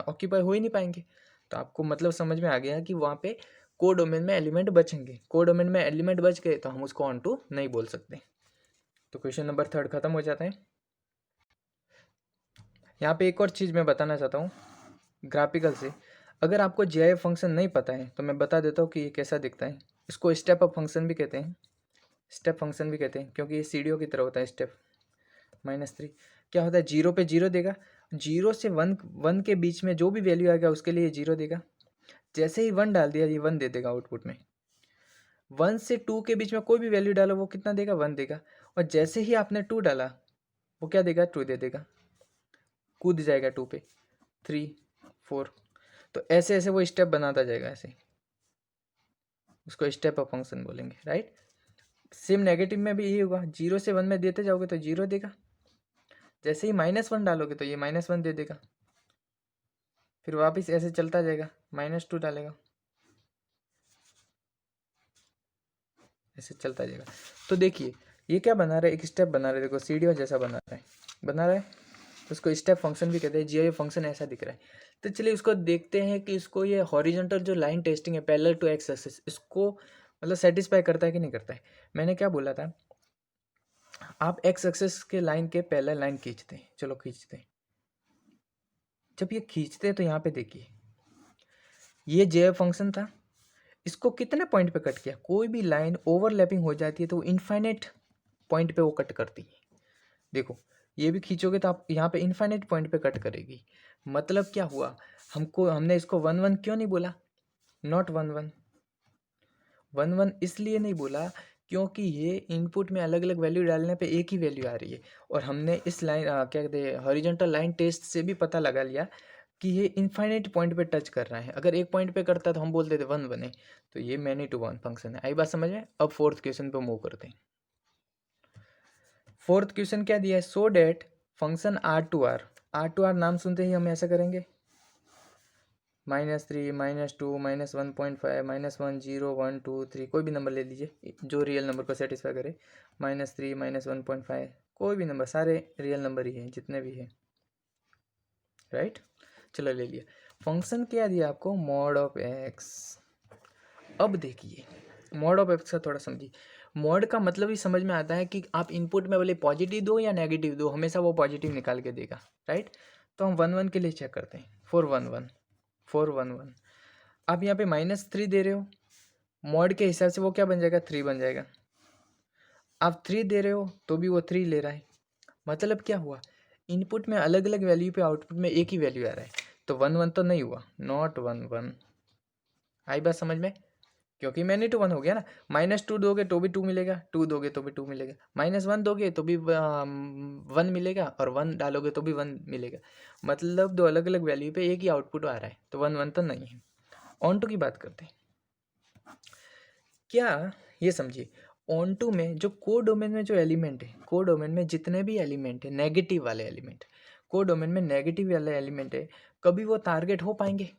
ऑक्यूपाई हो ही नहीं पाएंगे। तो आपको मतलब समझ में आ गया कि वहाँ पे कोड डोमेन में एलिमेंट बचेंगे, कोड डोमेन में एलिमेंट बच गए तो हम उसको ऑन टू नहीं बोल सकते। तो क्वेश्चन नंबर 3 खत्म हो जाता है। यहाँ पे एक और चीज़ मैं बताना चाहता हूँ ग्राफिकल से। अगर आपको जीआईएफ फंक्शन नहीं पता है तो मैं बता देता हूँ कि ये कैसा दिखता है। इसको स्टेप अप फंक्शन भी कहते हैं, स्टेप फंक्शन भी कहते हैं, क्योंकि ये सीढ़ियों की तरह होता है। स्टेप -3 क्या होता है? 0 पे 0 देगा, 0 से 1 के बीच में जो भी वैल्यू आएगा उसके लिए 0 देगा। जैसे ही 1 डाल दिया ये 1 दे देगा आउटपुट में। 1 से 2 के बीच में कोई भी वैल्यू डालो वो कितना देगा? 1 देगा। और जैसे ही आपने 2 डाला वो क्या देगा? 2 दे देगा, कूद जाएगा 2 पे, 3 4। तो ऐसे ऐसे वो स्टेप बनाता जाएगा, ऐसे उसको स्टेप अप फंक्शन बोलेंगे, राइट। सेम नेगेटिव में भी यही होगा, 0 से 1 में देते जाओगे तो 0 देगा, जैसे ही -1 डालोगे तो ये -1 दे देगा, फिर वापस ऐसे चलता जाएगा, -2 डालेगा, ऐसे चलता जाएगा। तो देखिए ये क्या बना रहा है? एक स्टेप बना रहा है, देखो सीढ़ियों जैसा बना रहा है। तो उसको स्टेप फंक्शन भी कहते हैं। जीआईएफ फंक्शन ऐसा दिख रहा है। तो चलिए उसको देखते हैं कि इसको ये हॉरिजॉन्टल जो लाइन टेस्टिंग है पैरेलल टू एक्स एक्सिस, इसको मतलब सेटिस्फाई करता है कि नहीं करता है। मैंने क्या बोला था, आप एक्स एक्सिस के लाइन के पैरेलल लाइन खींचते हैं, चलो खींचते हैं। जब ये खींचते हैं तो यहाँ पे देखिए ये जीआईएफ फंक्शन था, इसको कितने पॉइंट पे कट किया? कोई भी लाइन ओवरलैपिंग हो जाती है तो वो इनफाइनाइट पॉइंट पे वो कट करती है। देखो ये भी खींचोगे तो आप यहाँ पे इनफाइनाइट पॉइंट पे कट करेगी। मतलब क्या हुआ? हमने इसको 1 1 क्यों नहीं बोला? नॉट 1 1 1 1 इसलिए नहीं बोला क्योंकि ये इनपुट में अलग अलग वैल्यू डालने पे एक ही वैल्यू आ रही है। और हमने इस लाइन क्या कहते हैं हॉरिजॉन्टल लाइन टेस्ट से भी पता लगा लिया कि ये इनफाइनाइट पॉइंट पे टच कर रहा है। अगर एक पॉइंट पे करता तो हम बोलते थे 1 1 है। तो ये मैनी टू वन फंक्शन है। आई बात समझ में? अब फोर्थ क्वेश्चन पे मूव करते हैं। फोर्थ क्वेश्चन क्या दिया है? सो डेट फंक्शन R नाम सुनते ही हम ऐसा करेंगे, -3 -2 -1.5 -1 0 1 2 3 कोई भी नंबर ले लीजिए जो रियल नंबर को सेटिस्फाई करे। -3 -1.5 कोई भी नंबर, सारे रियल नंबर ही हैं जितने भी हैं, राइट। चलो ले लिया। फंक्शन क्या दिया आपको? Mod of x. अब देखिए मॉड ऑफ एक्स का थोड़ा समझिए। मॉड का मतलब ही समझ में आता है कि आप इनपुट में बोले पॉजिटिव दो या नेगेटिव दो, हमेशा वो पॉजिटिव निकाल के देगा, राइट। तो हम 1 1 के लिए चेक करते हैं। 4 1 1 4 1 1। आप यहाँ पे -3 दे रहे हो, मॉड के हिसाब से वो क्या बन जाएगा? 3 बन जाएगा। आप 3 दे रहे हो तो भी वो 3 ले रहा है। मतलब क्या हुआ? इनपुट में अलग अलग वैल्यू पे आउटपुट में एक ही वैल्यू आ रहा है। तो 1 1 तो नहीं हुआ, नॉट 1 1। आई बात समझ में? क्योंकि मैंने टू 1 हो गया ना। -2 दोगे तो भी 2 मिलेगा, 2 दोगे तो भी 2 मिलेगा, -1 दोगे तो भी 1 मिलेगा, और 1 डालोगे तो भी 1 मिलेगा। मतलब दो अलग अलग वैल्यू पे एक ही आउटपुट आ रहा है, तो 1 1 तो नहीं है। ऑन टू की बात करते हैं। क्या ये समझिए, ऑन टू में जो कोड डोमेन में जो एलिमेंट है, कोड डोमेन में जितने भी एलिमेंट है नेगेटिव वाले एलिमेंट, कोड डोमेन में नेगेटिव वाले एलिमेंट है, कभी वो टारगेट हो पाएंगे?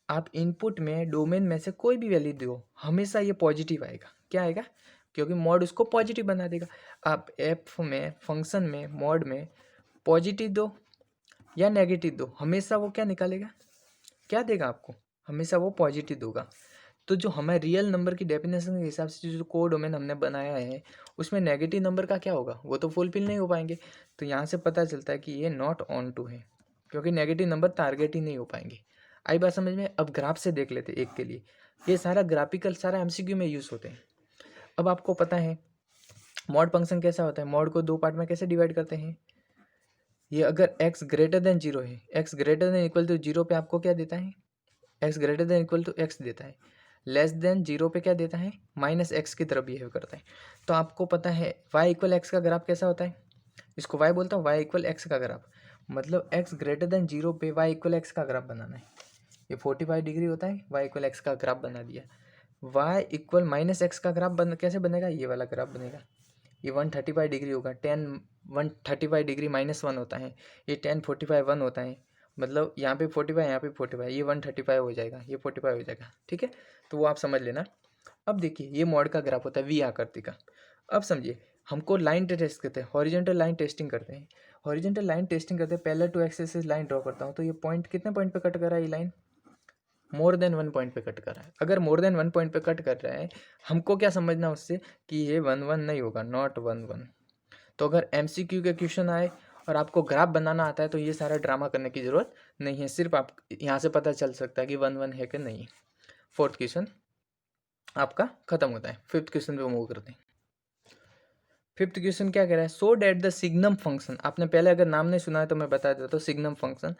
आप इनपुट में डोमेन में से कोई भी वैल्यू दो, हमेशा ये पॉजिटिव आएगा। क्या आएगा? क्योंकि मॉड उसको पॉजिटिव बना देगा। आप एफ में फंक्शन में मॉड में पॉजिटिव दो या नेगेटिव दो, हमेशा वो क्या निकालेगा, क्या देगा आपको, हमेशा वो पॉजिटिव दोगा। तो जो हमें रियल नंबर की डेफिनेशन के हिसाब से जो कोड डोमेन हमने बनाया है उसमें नेगेटिव नंबर का क्या होगा, वो तो फुलफिल नहीं हो पाएंगे। तो यहाँ से पता चलता है कि ये नॉट ऑन टू है, क्योंकि नेगेटिव नंबर टारगेट ही नहीं हो पाएंगे। आई बात समझ में। अब ग्राफ से देख लेते एक के लिए, ये सारा ग्राफिकल सारा एमसीक्यू में यूज़ होते हैं। अब आपको पता है मॉड फंक्शन कैसा होता है, मॉड को दो पार्ट में कैसे डिवाइड करते हैं। ये अगर x ग्रेटर देन जीरो है, x greater than equal to zero पे आपको क्या देता है, x greater than equal to x देता है, लेस देन जीरो पे क्या देता है, माइनस एक्स की तरफ बिहेव करता है। तो आपको पता है y इक्वल एक्स का ग्राफ कैसा होता है, इसको y बोलता हूँ, y इक्वल एक्स का ग्राफ, मतलब x ग्रेटर देन जीरो पे y इक्वल एक्स का ग्राफ बनाना है। ये 45 डिग्री होता है, y इक्वल एक्स का ग्राफ बना दिया। y इक्वल माइनस एक्स का ग्राफ कैसे बनेगा, ये वाला ग्राफ बनेगा। ये 135 डिग्री होगा, 135 डिग्री -1 होता है, ये 1045 1 होता है, मतलब यहाँ पे 45 यहाँ पे 45, ये 135 हो जाएगा, ये 45 हो जाएगा। ठीक है, तो वो आप समझ लेना। अब देखिए ये मॉड का ग्राफ होता है वी आकृति का। अब समझिए हमको लाइन टेस्ट करते हैं, हॉरिजॉन्टल लाइन टेस्टिंग करते हैं। हॉरिजॉन्टल लाइन टेस्टिंग करते हैं, पहले 2 एक्सिस लाइन ड्रॉ करता हूँ, तो ये पॉइंट कितने पॉइंट पे कट कर रहा है, ये लाइन मोर देन 1 पॉइंट पे कट कर रहा है। अगर मोर देन 1 पॉइंट पे कट कर रहा है, हमको क्या समझना उससे कि ये 1 1 नहीं होगा, नॉट 1 1। तो अगर MCQ के क्वेश्चन आए और आपको ग्राफ बनाना आता है तो ये सारा ड्रामा करने की ज़रूरत नहीं है, सिर्फ आप यहाँ से पता चल सकता है कि 1 1 है कि नहीं। फोर्थ क्वेश्चन आपका खत्म होता है, फिफ्थ क्वेश्चन पे मूव करते हैं। फिफ्थ क्वेश्चन क्या कह रहा है, सो डैट द सिग्नम फंक्शन, आपने पहले अगर नाम नहीं सुना है तो मैं बता देता हूँ, signum function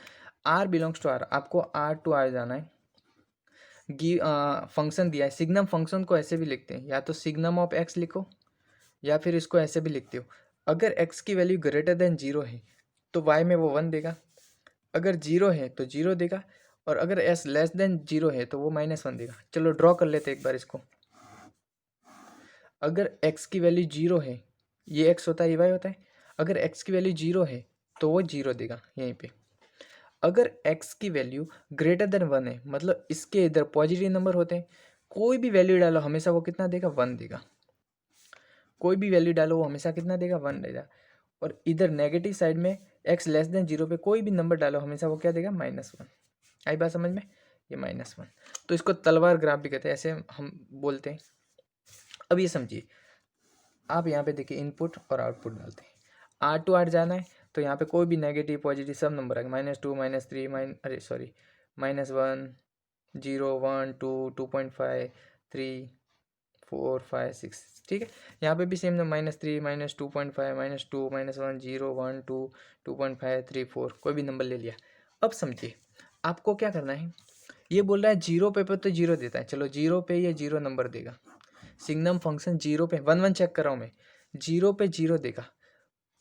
R belongs to R, आपको R टू R जाना है। फंक्शन दिया है, सिग्नम फंक्शन को ऐसे भी लिखते हैं, या तो सिग्नम ऑफ x लिखो या फिर इसको ऐसे भी लिखते हो, अगर x की वैल्यू ग्रेटर देन जीरो है तो y में वो 1 देगा, अगर जीरो है तो जीरो देगा, और अगर s लेस देन जीरो है तो वो -1 देगा। चलो ड्रॉ कर लेते एक बार इसको। अगर x की वैल्यू जीरो है, ये x होता है ये y होता है, अगर x की वैल्यू जीरो है तो वो जीरो देगा यहीं पे। अगर x की वैल्यू ग्रेटर देन 1 है, मतलब इसके इधर पॉजिटिव नंबर होते हैं, कोई भी वैल्यू डालो हमेशा वो कितना देगा, 1 देगा। कोई भी वैल्यू डालो वो हमेशा कितना देगा, 1 देगा। और इधर नेगेटिव साइड में x लेस देन जीरो पे कोई भी नंबर डालो हमेशा वो क्या देगा, -1। आई बात समझ में, ये -1। तो इसको तलवार ग्राफ भी कहते हैं, ऐसे हम बोलते हैं। अब ये समझिए, आप यहाँ पे देखिए इनपुट और आउटपुट डालते हैं, R टू R जाना है तो यहाँ पे कोई भी नेगेटिव पॉजिटिव सब नंबर आएगा, -2 -3 अरे सॉरी -1 0 1 2 2.5 3 4 5 6। ठीक है, यहाँ पे भी सेम -3 -2.5 -2 -1 0 1 2 2.5 3 4, कोई भी नंबर ले लिया। अब समझिए आपको क्या करना है, ये बोल रहा है जीरो पे तो जीरो देता है, चलो जीरो पे ये जीरो नंबर देगा। सिग्नम फंक्शन जीरो पे 1 1 चेक कर रहा हूँ मैं, जीरो पे जीरो देगा।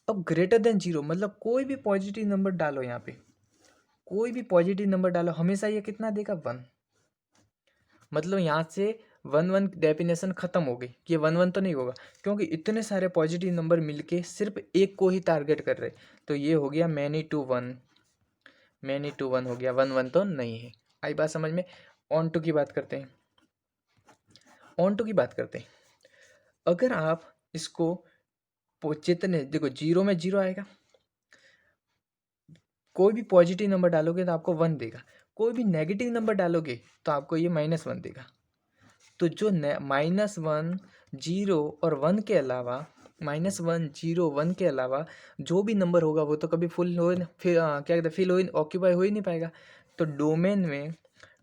अब ग्रेटर देन जीरो मतलब कोई भी पॉजिटिव नंबर डालो, यहाँ पे कोई भी पॉजिटिव नंबर डालो हमेशा ये कितना देगा, 1। मतलब यहाँ से 1 1 डेफिनेशन खत्म हो गई, ये 1 1 तो नहीं होगा, क्योंकि इतने सारे पॉजिटिव नंबर मिलके सिर्फ एक को ही टारगेट कर रहे, तो ये हो गया मैनी टू वन हो गया, 1 1 तो नहीं है। आई बात समझ में। ऑन टू की बात करते हैं, ऑन टू की बात करते हैं। अगर आप इसको जितने देखो, जीरो में जीरो आएगा, कोई भी पॉजिटिव नंबर डालोगे तो आपको 1 देगा, कोई भी नेगेटिव नंबर डालोगे तो आपको ये -1 देगा। तो जो -1 0 और 1 के अलावा, -1 0 1 के अलावा जो भी नंबर होगा वो तो कभी फुल हो फिर क्या कहते हैं, फिल हो ऑक्यूपाई हो ही नहीं पाएगा। तो डोमेन में,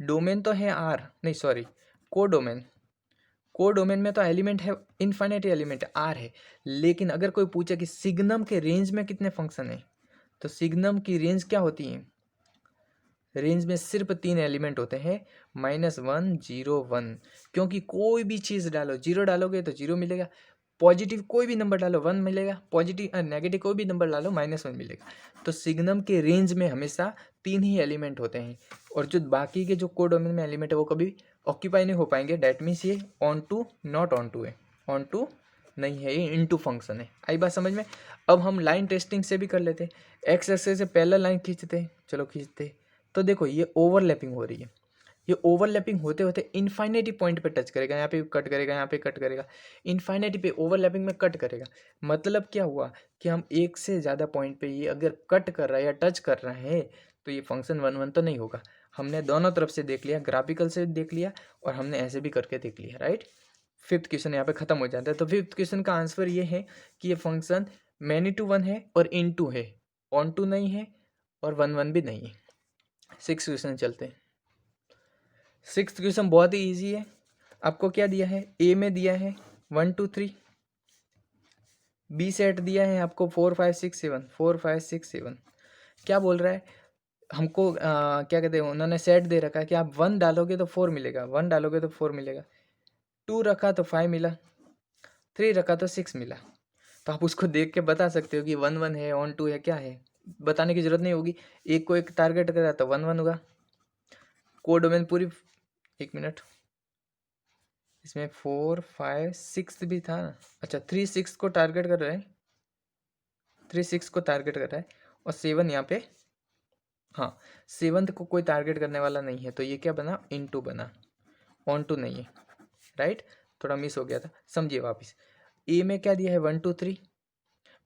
डोमेन तो है R, नहीं सॉरी को डोमेन में तो एलिमेंट है, इनफाइनाइट एलिमेंट R है, लेकिन अगर कोई पूछे कि सिग्नम के रेंज में कितने फंक्शन है, तो सिग्नम की रेंज क्या होती है, रेंज में सिर्फ 3 एलिमेंट होते हैं, -1 0 1, क्योंकि कोई भी चीज़ डालो, जीरो डालोगे तो जीरो मिलेगा, पॉजिटिव कोई भी नंबर डालो 1 मिलेगा, पॉजिटिव नेगेटिव कोई भी नंबर डालो -1 मिलेगा। तो सिग्नम के रेंज में हमेशा 3 ही एलिमेंट होते हैं, और जो बाकी के जो कोड डोमेन में एलिमेंट है वो कभी ऑक्यूपाई नहीं हो पाएंगे। डैट मीन्स ये onto not onto है, ऑन टू नहीं है, ये इनटू फंक्शन है। आई बात समझ में। अब हम लाइन टेस्टिंग से भी कर लेते हैं, एक्स एक्सिस से पहला लाइन खींचते हैं, चलो खींचते, तो देखो ये ओवरलैपिंग हो रही है, ये ओवरलैपिंग होते होते इन्फाइनिटी पॉइंट पे टच करेगा, यहाँ पे कट करेगा, यहाँ पे कट करेगा, इन्फाइनिटी पे ओवरलैपिंग में कट करेगा। मतलब क्या हुआ कि हम एक से ज़्यादा पॉइंट पे ये अगर कट कर रहा है या टच कर रहा है तो ये फंक्शन 1 1 तो नहीं होगा। हमने दोनों तरफ से देख लिया, ग्राफिकल से देख लिया और हमने ऐसे भी करके देख लिया, राइट। फिफ्थ क्वेश्चन यहाँ पे खत्म हो जाता है। तो फिफ्थ क्वेश्चन का आंसर ये है कि ये फंक्शन मैनी टू 1 है और इन टू है, ऑन टू नहीं है और 1 1 भी नहीं है। सिक्स क्वेश्चन चलते हैं। सिक्स क्वेश्चन बहुत ही ईजी है। आपको क्या दिया है, ए में दिया है 1 2 3, बी सेट दिया है आपको 4 5 6 7, 4 5 6 7। क्या बोल रहा है हमको, क्या कहते हैं, उन्होंने सेट दे रखा है कि आप 1 डालोगे तो 4 मिलेगा, 1 डालोगे तो 4 मिलेगा, 2 रखा तो 5 मिला, 3 रखा तो 6 मिला। तो आप उसको देख के बता सकते हो कि 1 1 है, ऑन 2 है, क्या है, बताने की जरूरत नहीं होगी। एक को एक टारगेट करा तो 1 1 होगा। कोड डोमेन पूरी, एक मिनट, इसमें 4 5 6 भी था ना, अच्छा 3 6 को टारगेट कर रहा है, 3 6 को टारगेट कर रहा है और 7 यहाँ पे, हाँ 7 को कोई टारगेट करने वाला नहीं है, तो ये क्या बना, इनटू बना, ऑन टू नहीं है, राइट। थोड़ा मिस हो गया था, समझिए वापस। ए में क्या दिया है 1 2 3,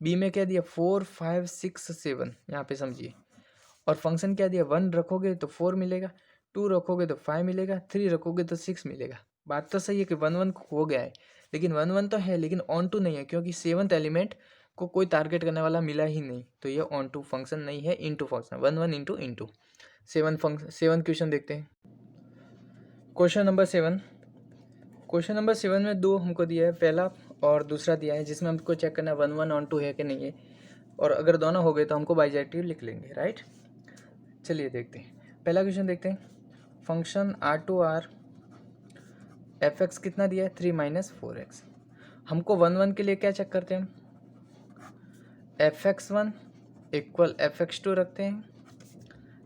बी में क्या दिया 4 5 6 7, यहाँ पे समझिए। और फंक्शन क्या दिया, 1 रखोगे तो 4 मिलेगा, 2 रखोगे तो 5 मिलेगा, 3 रखोगे तो 6 मिलेगा। बात तो सही है कि 1 1 हो गया है, लेकिन 1 1 तो है लेकिन ऑन टू नहीं है, क्योंकि 7th एलिमेंट को कोई टारगेट करने वाला मिला ही नहीं, तो ये ऑन टू फंक्शन नहीं है, into function, 1 1 into into. 7 question देखते हैं। क्वेश्चन नंबर 7, क्वेश्चन नंबर 7 में दो हमको दिया है, पहला और दूसरा दिया है, जिसमें हमको चेक करना है 1 1 ऑन टू है कि नहीं है, और अगर दोनों हो गए तो हमको बाइजेक्टिव लिख लेंगे, राइट। चलिए देखते हैं, पहला क्वेश्चन देखते हैं। Function R to R f x कितना दिया है, 3 माइनस 4x। हमको 1 1 के लिए क्या चेक करते हैं, fx1 इक्वल fx2 रखते हैं,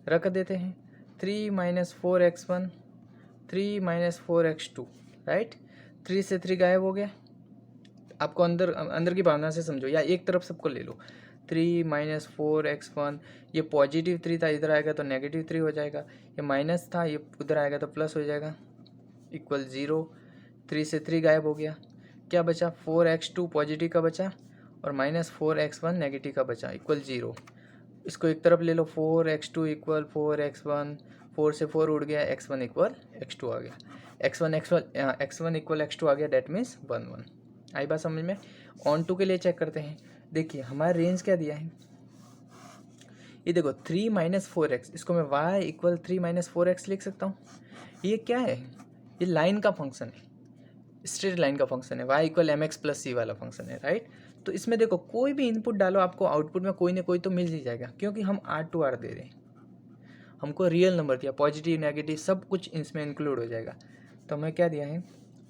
रख देते हैं 3 minus 4x1, 3 minus 4x2, right. 3 से 3 गायब हो गया। आपको अंदर अंदर की भावना से समझो, या एक तरफ सबको ले लो। 3 माइनस 4x1, ये पॉजिटिव 3 था, इधर आएगा तो नेगेटिव 3 हो जाएगा, ये माइनस था, ये उधर आएगा तो प्लस हो जाएगा, इक्वल 0। 3 से 3 गायब हो गया, क्या बचा, 4x2 पॉजिटिव का बचा और माइनस 4x1 नेगेटिव का बचा, इक्वल 0। इसको एक तरफ ले लो, 4x2 इक्वल 4x1, 4 से 4 उड़ गया, x1 इक्वल x2 आ गया, x1 इक्वल x2 आ गया, डेट मीन्स 1 1। आई बात समझ में। ऑन टू के लिए चेक करते हैं, देखिए हमारा रेंज क्या दिया है, ये देखो 3 माइनस 4x, इसको मैं y इक्वल 3 माइनस 4x लिख सकता हूँ। ये क्या है, ये लाइन का फंक्शन है, स्ट्रेट लाइन का फंक्शन है, y equal m x plus c वाला फंक्शन है, राइट। तो इसमें देखो कोई भी इनपुट डालो, आपको आउटपुट में कोई ना कोई तो मिल ही जाएगा, क्योंकि हम आर टू आर दे रहे हैं, हमको रियल नंबर दिया, पॉजिटिव नेगेटिव सब कुछ इसमें इंक्लूड हो जाएगा। तो हमें क्या दिया है,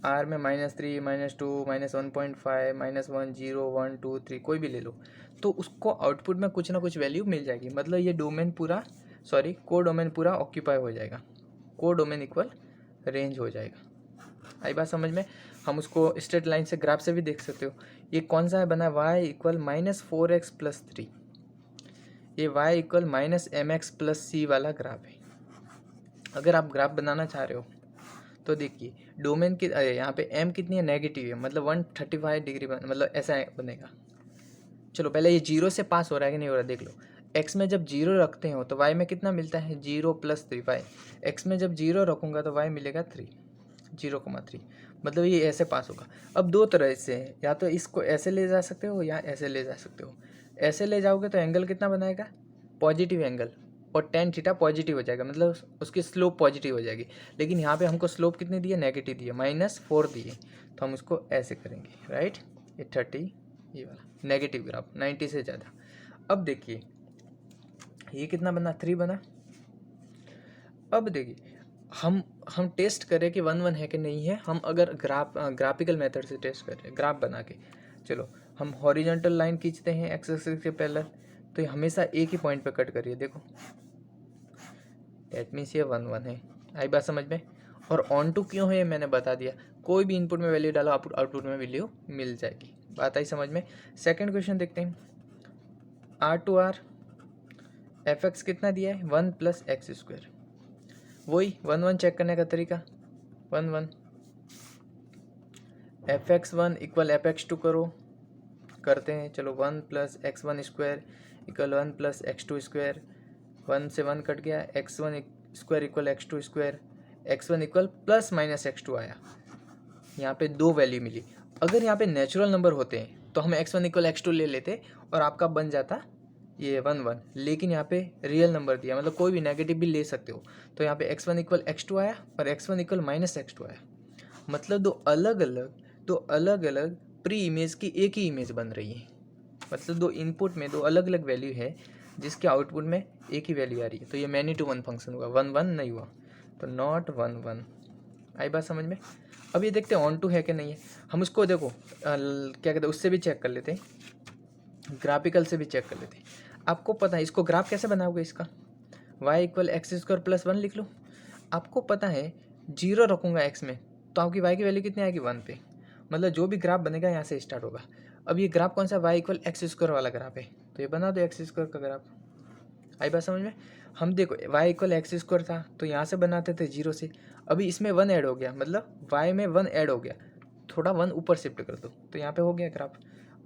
आर में -3 -2 -1.5 -1 0 1 2 3 कोई भी ले लो, तो उसको आउटपुट में कुछ ना कुछ वैल्यू मिल जाएगी। मतलब ये डोमेन पूरा, सॉरी को डोमेन पूरा ऑक्यूपाई हो जाएगा, को डोमेन इक्वल रेंज हो जाएगा। आई बात समझ में। हम उसको स्ट्रेट लाइन से ग्राफ से भी देख सकते हो। ये कौन सा है बना, y इक्वल -4x प्लस 3, ये y equal -mx plus c वाला ग्राफ है। अगर आप ग्राफ बनाना चाह रहे हो तो देखिए डोमेन की यहाँ पे m कितनी है, नेगेटिव है, मतलब 135 डिग्री मतलब ऐसा बनेगा। चलो पहले ये 0 से पास हो रहा है कि नहीं हो रहा देख लो। x में जब 0 रखते हो तो y में कितना मिलता है, 0 प्लस 3 y। x में जब 0 रखूँगा तो y मिलेगा 3, 0,3, मतलब ये ऐसे पास होगा। अब दो तरह से है, या तो इसको ऐसे ले जा सकते हो या ऐसे ले जा सकते हो। ऐसे ले जाओगे तो एंगल कितना बनाएगा, पॉजिटिव एंगल, और tan थीटा पॉजिटिव हो जाएगा, मतलब उसकी स्लोप पॉजिटिव हो जाएगी। लेकिन यहाँ पे हमको स्लोप कितनी दी है, नेगेटिव दी है, -4 दी है, तो हम उसको ऐसे करेंगे, राइट। ये 30, ये वाला नेगेटिव ग्राफ 90 से ज़्यादा। अब देखिए ये कितना बना, 3 बना। अब देखिए हम टेस्ट करें कि 1 1 है कि नहीं है। हम अगर ग्राफिकल मेथड से टेस्ट कर रहे हैं, ग्राफ बना के। चलो हम हॉरिजॉन्टल लाइन खींचते हैं एक्स एक्सिस के पैरेलल, तो ये हमेशा एक ही पॉइंट पे कट करिए, देखो डेट मीन्स ये 1 1 है। आई बात समझ में। और ऑन टू क्यों है मैंने बता दिया, कोई भी इनपुट में वैल्यू डालो आउटपुट में वैल्यू मिल जाएगी। बात आई समझ में। सेकेंड क्वेश्चन देखते हैं, R to R f x कितना दिया है, 1 + x²। वही 1 1 चेक करने का तरीका 1 1 fx1 इक्वल fx2 करो, करते हैं। चलो 1 plus x1 square equal 1 plus x2 square, 1 से 1 कट गया, x1 square equal x2 square, x1 equal plus minus x2 आया। यहाँ पे दो वैल्यू मिली। अगर यहाँ पे नेचुरल नंबर होते हैं तो हम x1 इक्वल x2 ले लेते और आपका बन जाता ये 1 1, लेकिन यहाँ पे रियल नंबर दिया, मतलब कोई भी नेगेटिव भी ले सकते हो। तो यहाँ पे x1 इक्वल x2 आया और x1 इक्वल माइनस x2 आया, मतलब दो अलग अलग प्री इमेज की एक ही इमेज बन रही है। मतलब दो इनपुट में दो अलग अलग वैल्यू है जिसके आउटपुट में एक ही वैल्यू आ रही है। तो ये मैनी टू वन फंक्शन हुआ, 1 1 नहीं हुआ, तो नॉट 1 1। आई बात समझ में? अब ये देखते हैं ऑन टू है कि नहीं है। हम उसको देखो क्या कहते हैं उससे भी चेक कर लेते हैं, ग्राफिकल से भी चेक कर लेते हैं। आपको पता है इसको ग्राफ कैसे बनाओगे इसका, y equal x square plus 1 लिख लो। आपको पता है 0 रखूँगा x में तो आपकी y की वैल्यू कितनी आएगी 1 पे, मतलब जो भी ग्राफ बनेगा यहाँ से स्टार्ट होगा। अब ये ग्राफ कौन सा, y इक्वल एक्स स्क्वायर वाला ग्राफ है, तो ये बना दो एक्स स्क्वायर का ग्राफ। आई बात समझ में? हम देखो y इक्वल एक्स स्क्वायर था तो यहाँ से बनाते थे 0 से, अभी इसमें 1 ऐड हो गया, मतलब y में 1 ऐड हो गया, थोड़ा 1 ऊपर शिफ्ट कर दो तो यहाँ पे हो गया ग्राफ।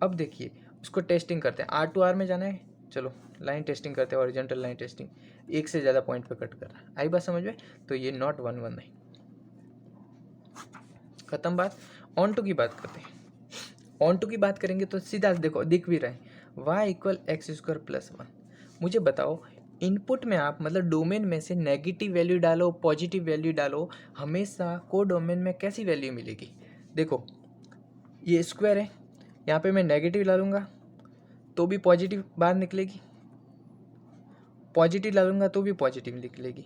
अब देखिए उसको टेस्टिंग करते हैं, R to R में जाना है। चलो लाइन टेस्टिंग करते हैं, ओरिजेंटल लाइन टेस्टिंग, एक से ज़्यादा पॉइंट पे कट कर रहा है। आई बात समझ में? तो ये नॉट 1 1 है, खत्म बात। ऑन टू की बात करते हैं। ऑन टू की बात करेंगे तो सीधा देखो दिख भी रहा है y equal x square plus 1। मुझे बताओ इनपुट में आप मतलब डोमेन में से नेगेटिव वैल्यू डालो पॉजिटिव वैल्यू डालो, हमेशा को डोमेन में कैसी वैल्यू मिलेगी। देखो ये स्क्वायर है, यहाँ पे मैं नेगेटिव डालूंगा तो भी पॉजिटिव बाहर निकलेगी, पॉजिटिव डालूंगा तो भी पॉजिटिव निकलेगी,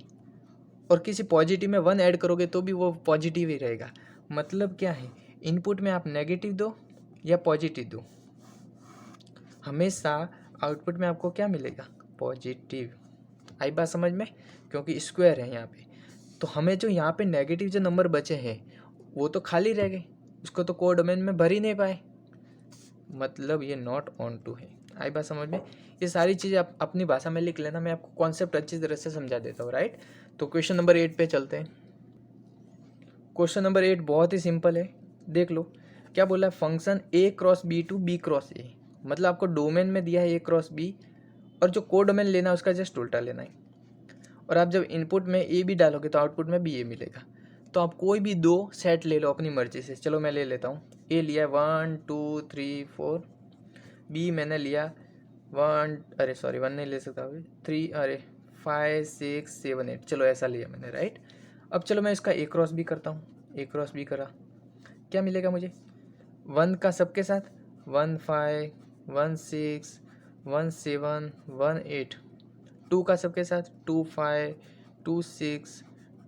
और किसी पॉजिटिव में 1 ऐड करोगे तो भी वो पॉजिटिव ही रहेगा। मतलब क्या है, इनपुट में आप नेगेटिव दो या पॉजिटिव दो, हमेशा आउटपुट में आपको क्या मिलेगा, पॉजिटिव। आई बात समझ में? क्योंकि स्क्वायर है यहाँ पे, तो हमें जो यहाँ पे नेगेटिव जो नंबर बचे हैं वो तो खाली रह गए, उसको तो कोड डोमेन में भर ही नहीं पाए, मतलब ये नॉट ऑन टू है। आई बात समझ में? ये सारी चीज़ें आप अपनी भाषा में लिख लेना, मैं आपको कॉन्सेप्ट अच्छी तरह से समझा देता हूँ, राइट। तो क्वेश्चन नंबर 8 पे चलते हैं। क्वेश्चन नंबर 8 बहुत ही सिंपल है, देख लो क्या बोला है, function a cross b to b cross a, मतलब आपको डोमेन में दिया है a क्रॉस बी और जो कोड डोमेन लेना है उसका जस्ट उल्टा लेना है, और आप जब इनपुट में a भी डालोगे तो आउटपुट में भी a मिलेगा। तो आप कोई भी दो सेट ले लो अपनी मर्जी से। चलो मैं ले लेता हूँ, a लिया 1 2 3 4, b मैंने लिया 1 अरे सॉरी 1 नहीं ले सकता अभी, 3 अरे 5 6 7 8, चलो ऐसा लिया मैंने, राइट। अब चलो मैं इसका a क्रॉस बी करता हूँ, a क्रॉस बी करा, क्या मिलेगा मुझे, 1 का सबके साथ 1 5 1 6 1 7 1 8, 2 का सबके साथ 2 5 2 6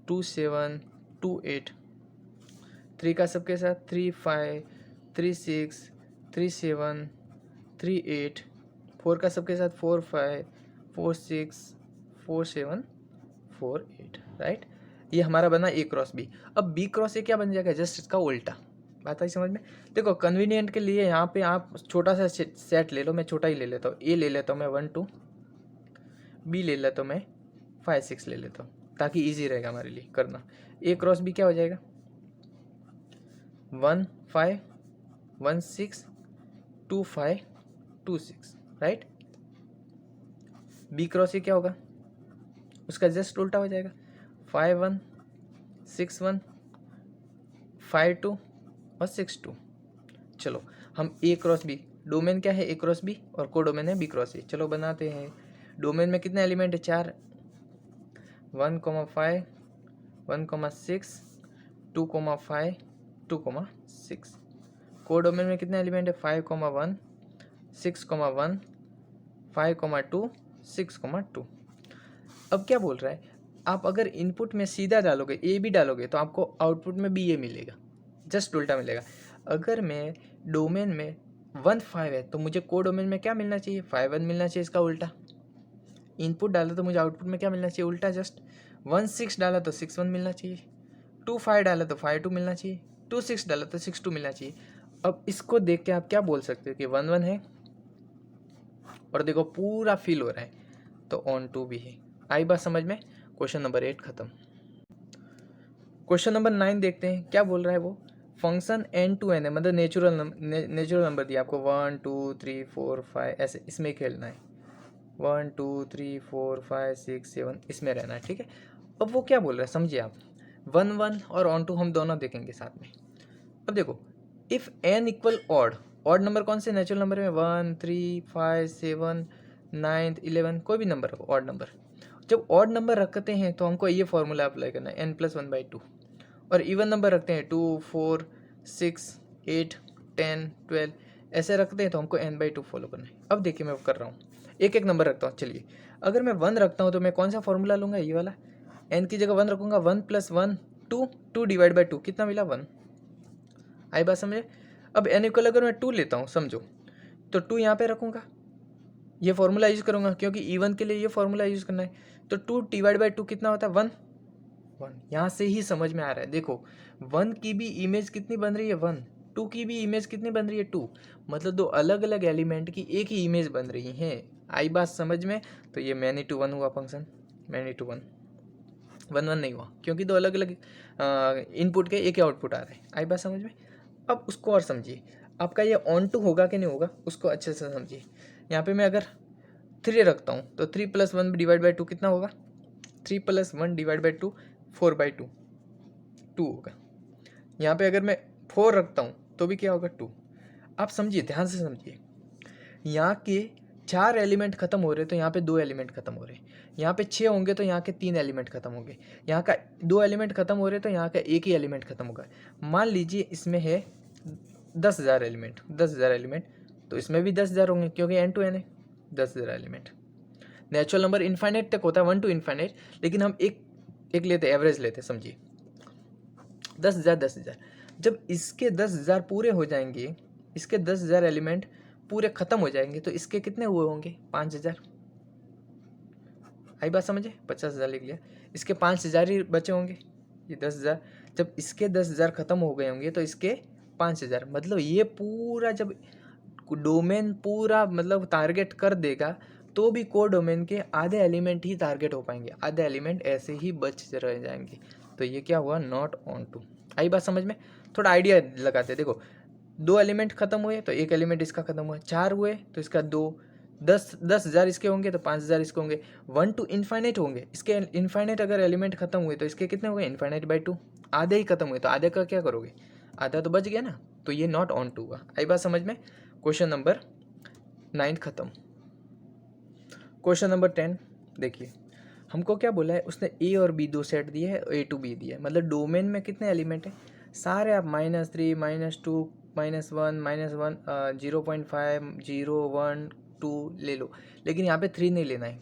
2 7 2 8, 3 का सबके साथ 3 5 3 6 3 7 3 8, 4 का सबके साथ 4 5 4 6 4 7 4 8, राइट। ये हमारा बना ए क्रॉस बी। अब बी क्रॉस ए क्या बन जाएगा, जस्ट इसका उल्टा। बात आई समझ में? देखो कन्वीनियंट के लिए यहाँ पे आप छोटा सा सेट ले लो, मैं छोटा ही ले लेता हूँ, ए ले लेता हूँ मैं 1 2, बी ले लेता हूँ मैं 5 6 ले लेता हूँ, ताकि इजी रहेगा हमारे लिए करना। ए क्रॉस बी क्या हो जाएगा, 1 5 1 6 2 5 2 6, राइट। बी क्रॉस ए क्या होगा, उसका जस्ट उल्टा हो जाएगा, 5 1 6 1 5 2 और 6 2। चलो हम ए क्रॉस बी, डोमेन क्या है ए क्रॉस बी और को डोमेन है बी क्रॉस ए, चलो बनाते हैं। डोमेन में कितने एलिमेंट है, 4, 1 5 1 6 2 5 2 6। को डोमेन में कितने एलिमेंट है, 5 1 6 1 5 2 6 2। अब क्या बोल रहा है, आप अगर इनपुट में सीधा डालोगे ए भी डालोगे तो आपको आउटपुट में बी ए मिलेगा, जस्ट उल्टा मिलेगा। अगर मैं डोमेन में 1 5 है तो मुझे को डोमेन में क्या मिलना चाहिए, 5 1 मिलना चाहिए, इसका उल्टा। इनपुट डाला तो मुझे आउटपुट में क्या मिलना चाहिए, उल्टा जस्ट। 1 6 डाला तो 6 1 मिलना चाहिए, 2 5 डाला तो 5 2 मिलना चाहिए, 2 6 डाला तो 6 2 मिलना चाहिए। अब इसको देख के आप क्या बोल सकते हो कि 1 1 है, और देखो पूरा फिल हो रहा है तो ऑन टू भी है। आई बात समझ में? क्वेश्चन नंबर 8 खत्म। क्वेश्चन नंबर 9 देखते हैं क्या बोल रहा है वो। फंक्शन n टू n है, मतलब नेचुरल नंबर दिया आपको 1 2 3 4 5 ऐसे, इसमें खेलना है 1 2 3 4 5 6 7 इसमें रहना है, ठीक है। अब वो क्या बोल रहा है समझिए आप, 1 1 और ऑन टू हम दोनों देखेंगे साथ में। अब देखो if n equal odd number कौन से नेचुरल नंबर में 1 3 5 7 9 11 कोई भी नंबर हो ऑड नंबर, जब ऑड नंबर रखते हैं तो हमको ये फॉर्मूला अप्लाई करना है n+1/2, और इवन नंबर रखते हैं 2 4 6 8 10 12 ऐसे रखते हैं तो हमको n/2 फॉलो करना है। अब देखिए मैं कर रहा हूँ, एक एक नंबर रखता हूँ। चलिए अगर मैं 1 रखता हूँ तो मैं कौन सा फॉर्मूला लूँगा, ये वाला। n की जगह 1 रखूँगा, 1 + 1 2, 2 / 2 कितना मिला 1। आई बात समझे। अब n इक्वल अगर मैं 2 लेता हूँ समझो, तो 2 यहाँ पे रखूँगा, ये फॉर्मूला यूज़ करूँगा क्योंकि इवन के लिए ये फॉर्मूला यूज़ करना है। तो 2 / 2 कितना होता है 1 1। यहाँ से ही समझ में आ रहा है, देखो 1 की भी इमेज कितनी बन रही है 1, 2 की भी इमेज कितनी बन रही है 2, मतलब दो अलग अलग एलिमेंट की एक ही इमेज बन रही है। आई बात समझ में। तो ये मैनी टू वन हुआ फंक्शन, मैनी टू वन, 1 1 नहीं हुआ क्योंकि दो अलग अलग इनपुट के एक ही आउटपुट आ रहे हैं। आई बात समझ में। अब उसको और समझिए, आपका ये ऑन टू होगा कि नहीं होगा उसको अच्छे से समझिए। यहाँ पे मैं अगर 3 रखता हूँ तो 3 + 1 / 2 कितना होगा, 3 + 1 / 2 4/2 2 होगा। यहाँ पे अगर मैं 4 रखता हूँ तो भी क्या होगा 2। आप समझिए, ध्यान से समझिए, यहाँ के 4 एलिमेंट खत्म हो रहे तो यहाँ पे 2 एलिमेंट खत्म हो रहे हैं, यहाँ पे 6 होंगे तो यहाँ के 3 एलिमेंट खत्म होंगे, यहाँ का 2 एलिमेंट खत्म हो रहे तो यहाँ का एक ही एलिमेंट खत्म होगा। मान लीजिए इसमें है 10,000 एलिमेंट, 10,000 एलिमेंट, तो इसमें भी 10,000 होंगे क्योंकि n टू n है 10,000 एलिमेंट। नेचुरल नंबर इनफाइनाइट तक होता है 1 to इनफाइनाइट, लेकिन हम एक लेते, एवरेज लेते, समझिए 10,000 10,000। जब इसके 10,000 पूरे हो जाएंगे, इसके 10,000 एलिमेंट पूरे खत्म हो जाएंगे तो इसके कितने हुए होंगे 5,000। आई बात समझे, 50,000 लिख लिया, इसके 5,000 ही बचे होंगे, ये 10,000। जब इसके 10,000 खत्म हो गए होंगे तो इसके 5,000, मतलब ये पूरा जब डोमेन पूरा मतलब टारगेट कर देगा तो भी कोड डोमेन के आधे एलिमेंट ही टारगेट हो पाएंगे, आधे एलिमेंट ऐसे ही बच रह जाएंगे। तो ये क्या हुआ, नॉट ऑन टू। आई बात समझ में। थोड़ा आइडिया लगाते हैं, देखो 2 एलिमेंट खत्म हुए तो एक एलिमेंट इसका खत्म हुआ, 4 हुए तो इसका 2, 10,000 इसके होंगे तो 5,000 इसके होंगे, 1 to इनफाइनाइट होंगे, इसके इनफाइनाइट अगर एलिमेंट खत्म हुए तो इसके कितने हो गए इनफाइनाइट/2, आधे ही खत्म हुए तो आधे का क्या करोगे, आधा तो बच गया ना, तो ये नॉट ऑन टू हुआ। आई बात समझ में। क्वेश्चन नंबर 9 खत्म। क्वेश्चन नंबर 10 देखिए, हमको क्या बोला है, उसने ए और बी दो सेट दिए है, A to B दिया है, मतलब डोमेन में कितने एलिमेंट है सारे, आप -3 -2 -1 -1 0.5 0 1 2 ले लो, लेकिन यहाँ पे 3 नहीं लेना है।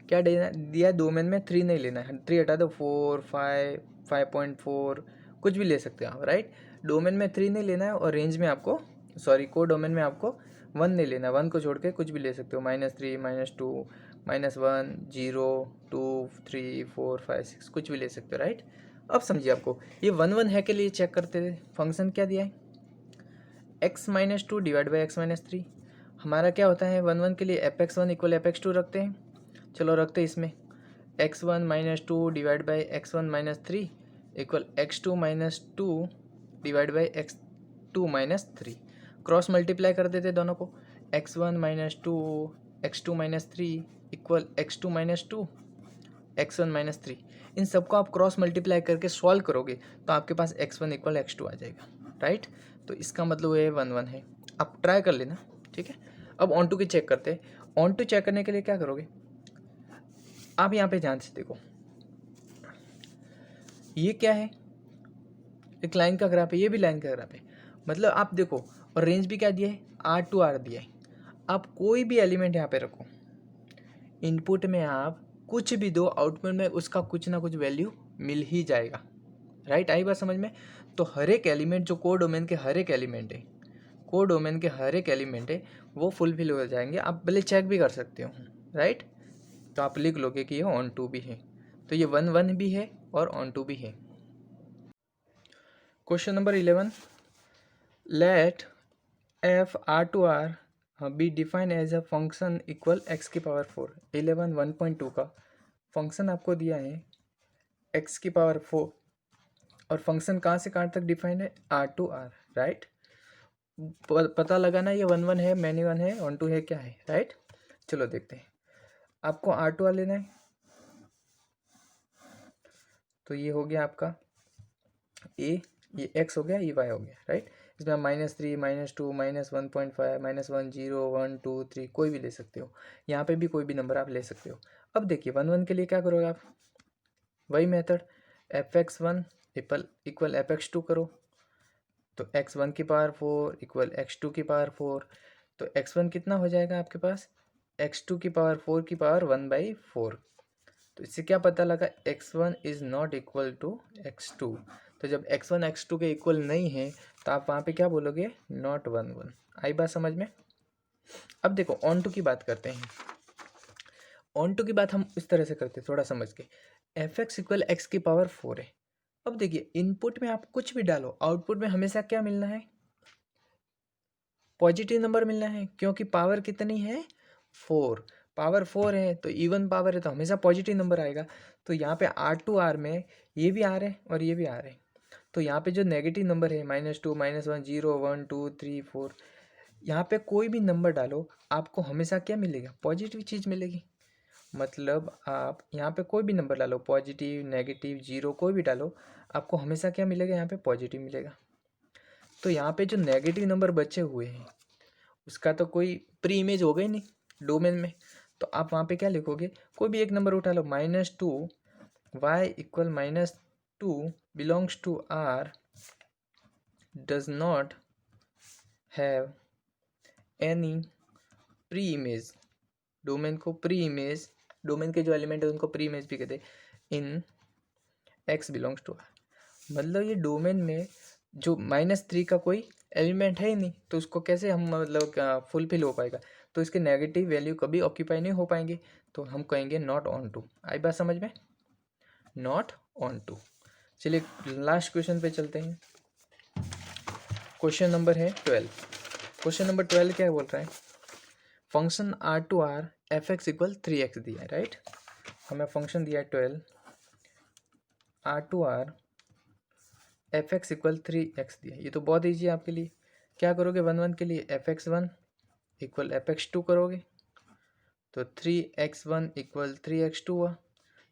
क्या दिया है डोमेन में, 3 नहीं लेना है, 3 हटा दो, 4 5 5.4 कुछ भी ले सकते हो आप, राइट। डोमेन में 3 नहीं लेना है और रेंज में आपको, सॉरी कोड डोमेन में आपको 1 नहीं लेना, 1 को छोड़ के कुछ भी ले सकते हो, -3 -2 -1 0 2 3 4 5 6 कुछ भी ले सकते हो, राइट। अब समझिए, आपको ये 1 1 है के लिए चेक करते थे, फंक्शन क्या दिया है x - 2 / x - 3। हमारा क्या होता है 1 1 के लिए f(x1) = f(x2) रखते हैं, चलो रखते हैं इसमें x1 - 2 / x1 - 3 = x2 - 2 / x2 - 3। Cross multiply कर देते दोनों को, x1 - 2 x2 - 3 = x2 - 2 x1 - 3। इन सबको आप क्रॉस मल्टीप्लाई करके सॉल्व करोगे तो आपके पास x1 = x2 आ जाएगा, राइट। तो इसका मतलब ये 1 1 है, आप ट्राई कर लेना, ठीक है। अब ऑन टू की चेक करते हैं। ऑन टू चेक करने के लिए क्या करोगे, आप यहाँ पे ध्यान से देखो, ये क्या है, एक लाइन का ग्राफ है, ये भी लाइन का ग्राफ है, मतलब आप देखो, और रेंज भी क्या दिया है R to R दिया है। आप कोई भी एलिमेंट यहाँ पे रखो, इनपुट में आप कुछ भी दो, आउटपुट में उसका कुछ ना कुछ वैल्यू मिल ही जाएगा, राइट। आई बात समझ में। तो हर एक एलिमेंट जो कोड डोमेन के हर एक एलिमेंट है, कोड डोमेन के हर एक एलिमेंट है वो फुलफिल हो जाएंगे, आप पहले चेक भी कर सकते हो, राइट। तो आप लिख लोगे कि ये ऑन टू भी है, तो ये 1 1 भी है और ऑन टू भी है। Question number 11, let f R to R be defined as a function equal x⁴। 11 1.2 का फंक्शन आपको दिया है x⁴, और फंक्शन कहाँ से कहाँ तक डिफाइन है, आर टू आर, राइट। पता लगाना ये 1 1 है, मैनी 1 है, 1 2 है, क्या है, राइट। चलो देखते हैं, आपको आर टू आर लेना है, तो ये हो गया आपका ए, ये एक्स हो गया, ये वाई हो गया, राइट। इसमें आप -3 -2 -1.5 -1 0 1 2 3 कोई भी ले सकते हो, यहाँ पे भी कोई भी नंबर आप ले सकते हो। अब देखिए 1 1 के लिए क्या करोगे आप, वही मेथड, fx1 इक्वल fx2 करो, तो x1 की पावर 4 इक्वल x2 की पावर 4, तो x1 कितना हो जाएगा आपके पास, x2 की पावर 4 की पावर 1/4। तो इससे क्या पता लगा, x1 is not equal to x2। तो जब x1 x2 के इक्वल नहीं है तो आप वहाँ पे क्या बोलोगे, नॉट 1 1। आई बात समझ में। अब देखो ऑन टू की बात करते हैं, ऑन टू की बात हम इस तरह से करते हैं, थोड़ा समझ के, एफ एक्स इक्वल एक्स की पावर 4 है। अब देखिए इनपुट में आप कुछ भी डालो, आउटपुट में हमेशा क्या मिलना है, पॉजिटिव नंबर मिलना है, क्योंकि पावर कितनी है, 4, पावर 4 है तो इवन पावर है तो हमेशा पॉजिटिव नंबर आएगा। तो यहाँ पे आर टू आर में ये भी आ रहे हैं और ये भी आ रहे हैं, तो यहाँ पे जो नेगेटिव नंबर है -2 -1 0 1 2 3 4, यहाँ पे कोई भी नंबर डालो आपको हमेशा क्या मिलेगा, पॉजिटिव चीज़ मिलेगी। मतलब आप यहाँ पे कोई भी नंबर डालो, पॉजिटिव नेगेटिव जीरो कोई भी डालो, आपको हमेशा क्या मिलेगा, यहाँ पे पॉजिटिव मिलेगा। तो यहाँ पे जो नेगेटिव नंबर बचे हुए हैं उसका तो कोई प्री इमेज होगा ही नहीं डोमेन में, तो आप वहाँ पे क्या लिखोगे, कोई भी एक नंबर उठा लो, -2 y equal -2 belongs to R does not have any preimage. Domain को प्री इमेज, डोमेन के जो एलिमेंट है उनको प्री इमेज भी कहते हैं, इन x बिलोंग्स टू आर। मतलब ये डोमेन में जो -3 का कोई एलिमेंट है ही नहीं, तो उसको कैसे हम मतलब फुलफिल हो पाएगा, तो इसके नेगेटिव वैल्यू कभी ऑक्यूपाई नहीं हो पाएंगे, तो हम कहेंगे नॉट ऑन टू। आई बात समझ में, नॉट ऑन टू। चलिए लास्ट क्वेश्चन पे चलते हैं, क्वेश्चन नंबर है 12। क्वेश्चन नंबर 12 क्या बोल रहा है, function R to R f x equal 3x दिया है, राइट। हमें फंक्शन दिया है 12 R to R f x equal 3x दिया, ये तो बहुत ईजी है आपके लिए। क्या करोगे 1 1 के लिए, fx1 इक्वल fx2 करोगे, तो 3x1 इक्वल 3x2 हुआ,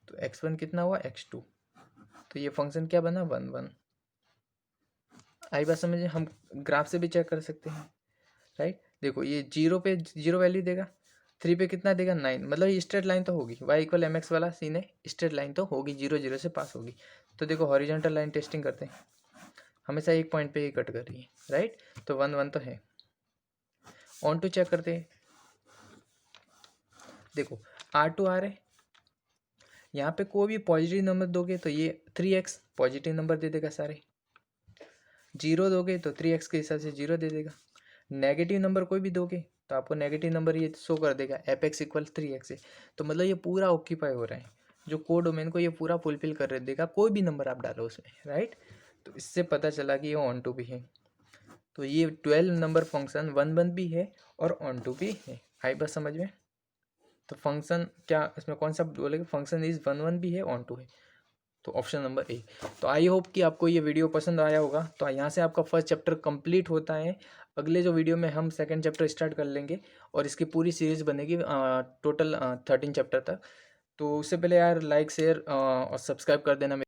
तो x1 कितना हुआ, x2, तो ये फंक्शन क्या बना, 1 1। आई बात समझिए, हम ग्राफ से भी चेक कर सकते हैं, राइट। देखो ये 0 पे 0 वैल्यू देगा, 3 पे कितना देगा, 9, मतलब ये स्ट्रेट लाइन तो होगी, y इक्वल एम एक्स वाला सीन है, स्ट्रेट लाइन तो होगी, 0 0 से पास होगी। तो देखो हॉरिजॉन्टल लाइन टेस्टिंग करते हैं, हमेशा एक पॉइंट पे ही कट कर रही है, राइट, तो 1 1 तो है। ऑन टू चेक करते हैं, देखो आर टू आर है, यहाँ पे कोई भी पॉजिटिव नंबर दोगे तो ये 3x पॉजिटिव नंबर दे देगा सारे, 0 दोगे तो 3x के हिसाब से 0 दे देगा, नेगेटिव नंबर कोई भी दोगे तो आपको नेगेटिव नंबर ये शो कर देगा, एफ एक्स इक्वल 3x है। तो मतलब ये पूरा ऑक्यूपाई हो रहा है, जो कोड डोमेन को ये पूरा फुलफिल कर देगा, कोई भी नंबर आप डालो उसमें, राइट। तो इससे पता चला कि ये ऑन टू भी है, तो ये 12 नंबर फंक्शन 1 1 भी है और ऑन टू भी है। आई बस समझ में, तो फंक्शन क्या इसमें कौन सा बोलेगा, फंक्शन इज 1 1 भी है, ऑन टू है, तो ऑप्शन नंबर ए। तो आई होप कि आपको ये वीडियो पसंद आया होगा। तो यहाँ से आपका फर्स्ट चैप्टर कंप्लीट होता है, अगले जो वीडियो में हम सेकंड चैप्टर स्टार्ट कर लेंगे और इसकी पूरी सीरीज़ बनेगी टोटल 13 चैप्टर तक। तो उससे पहले यार लाइक शेयर और सब्सक्राइब कर देना।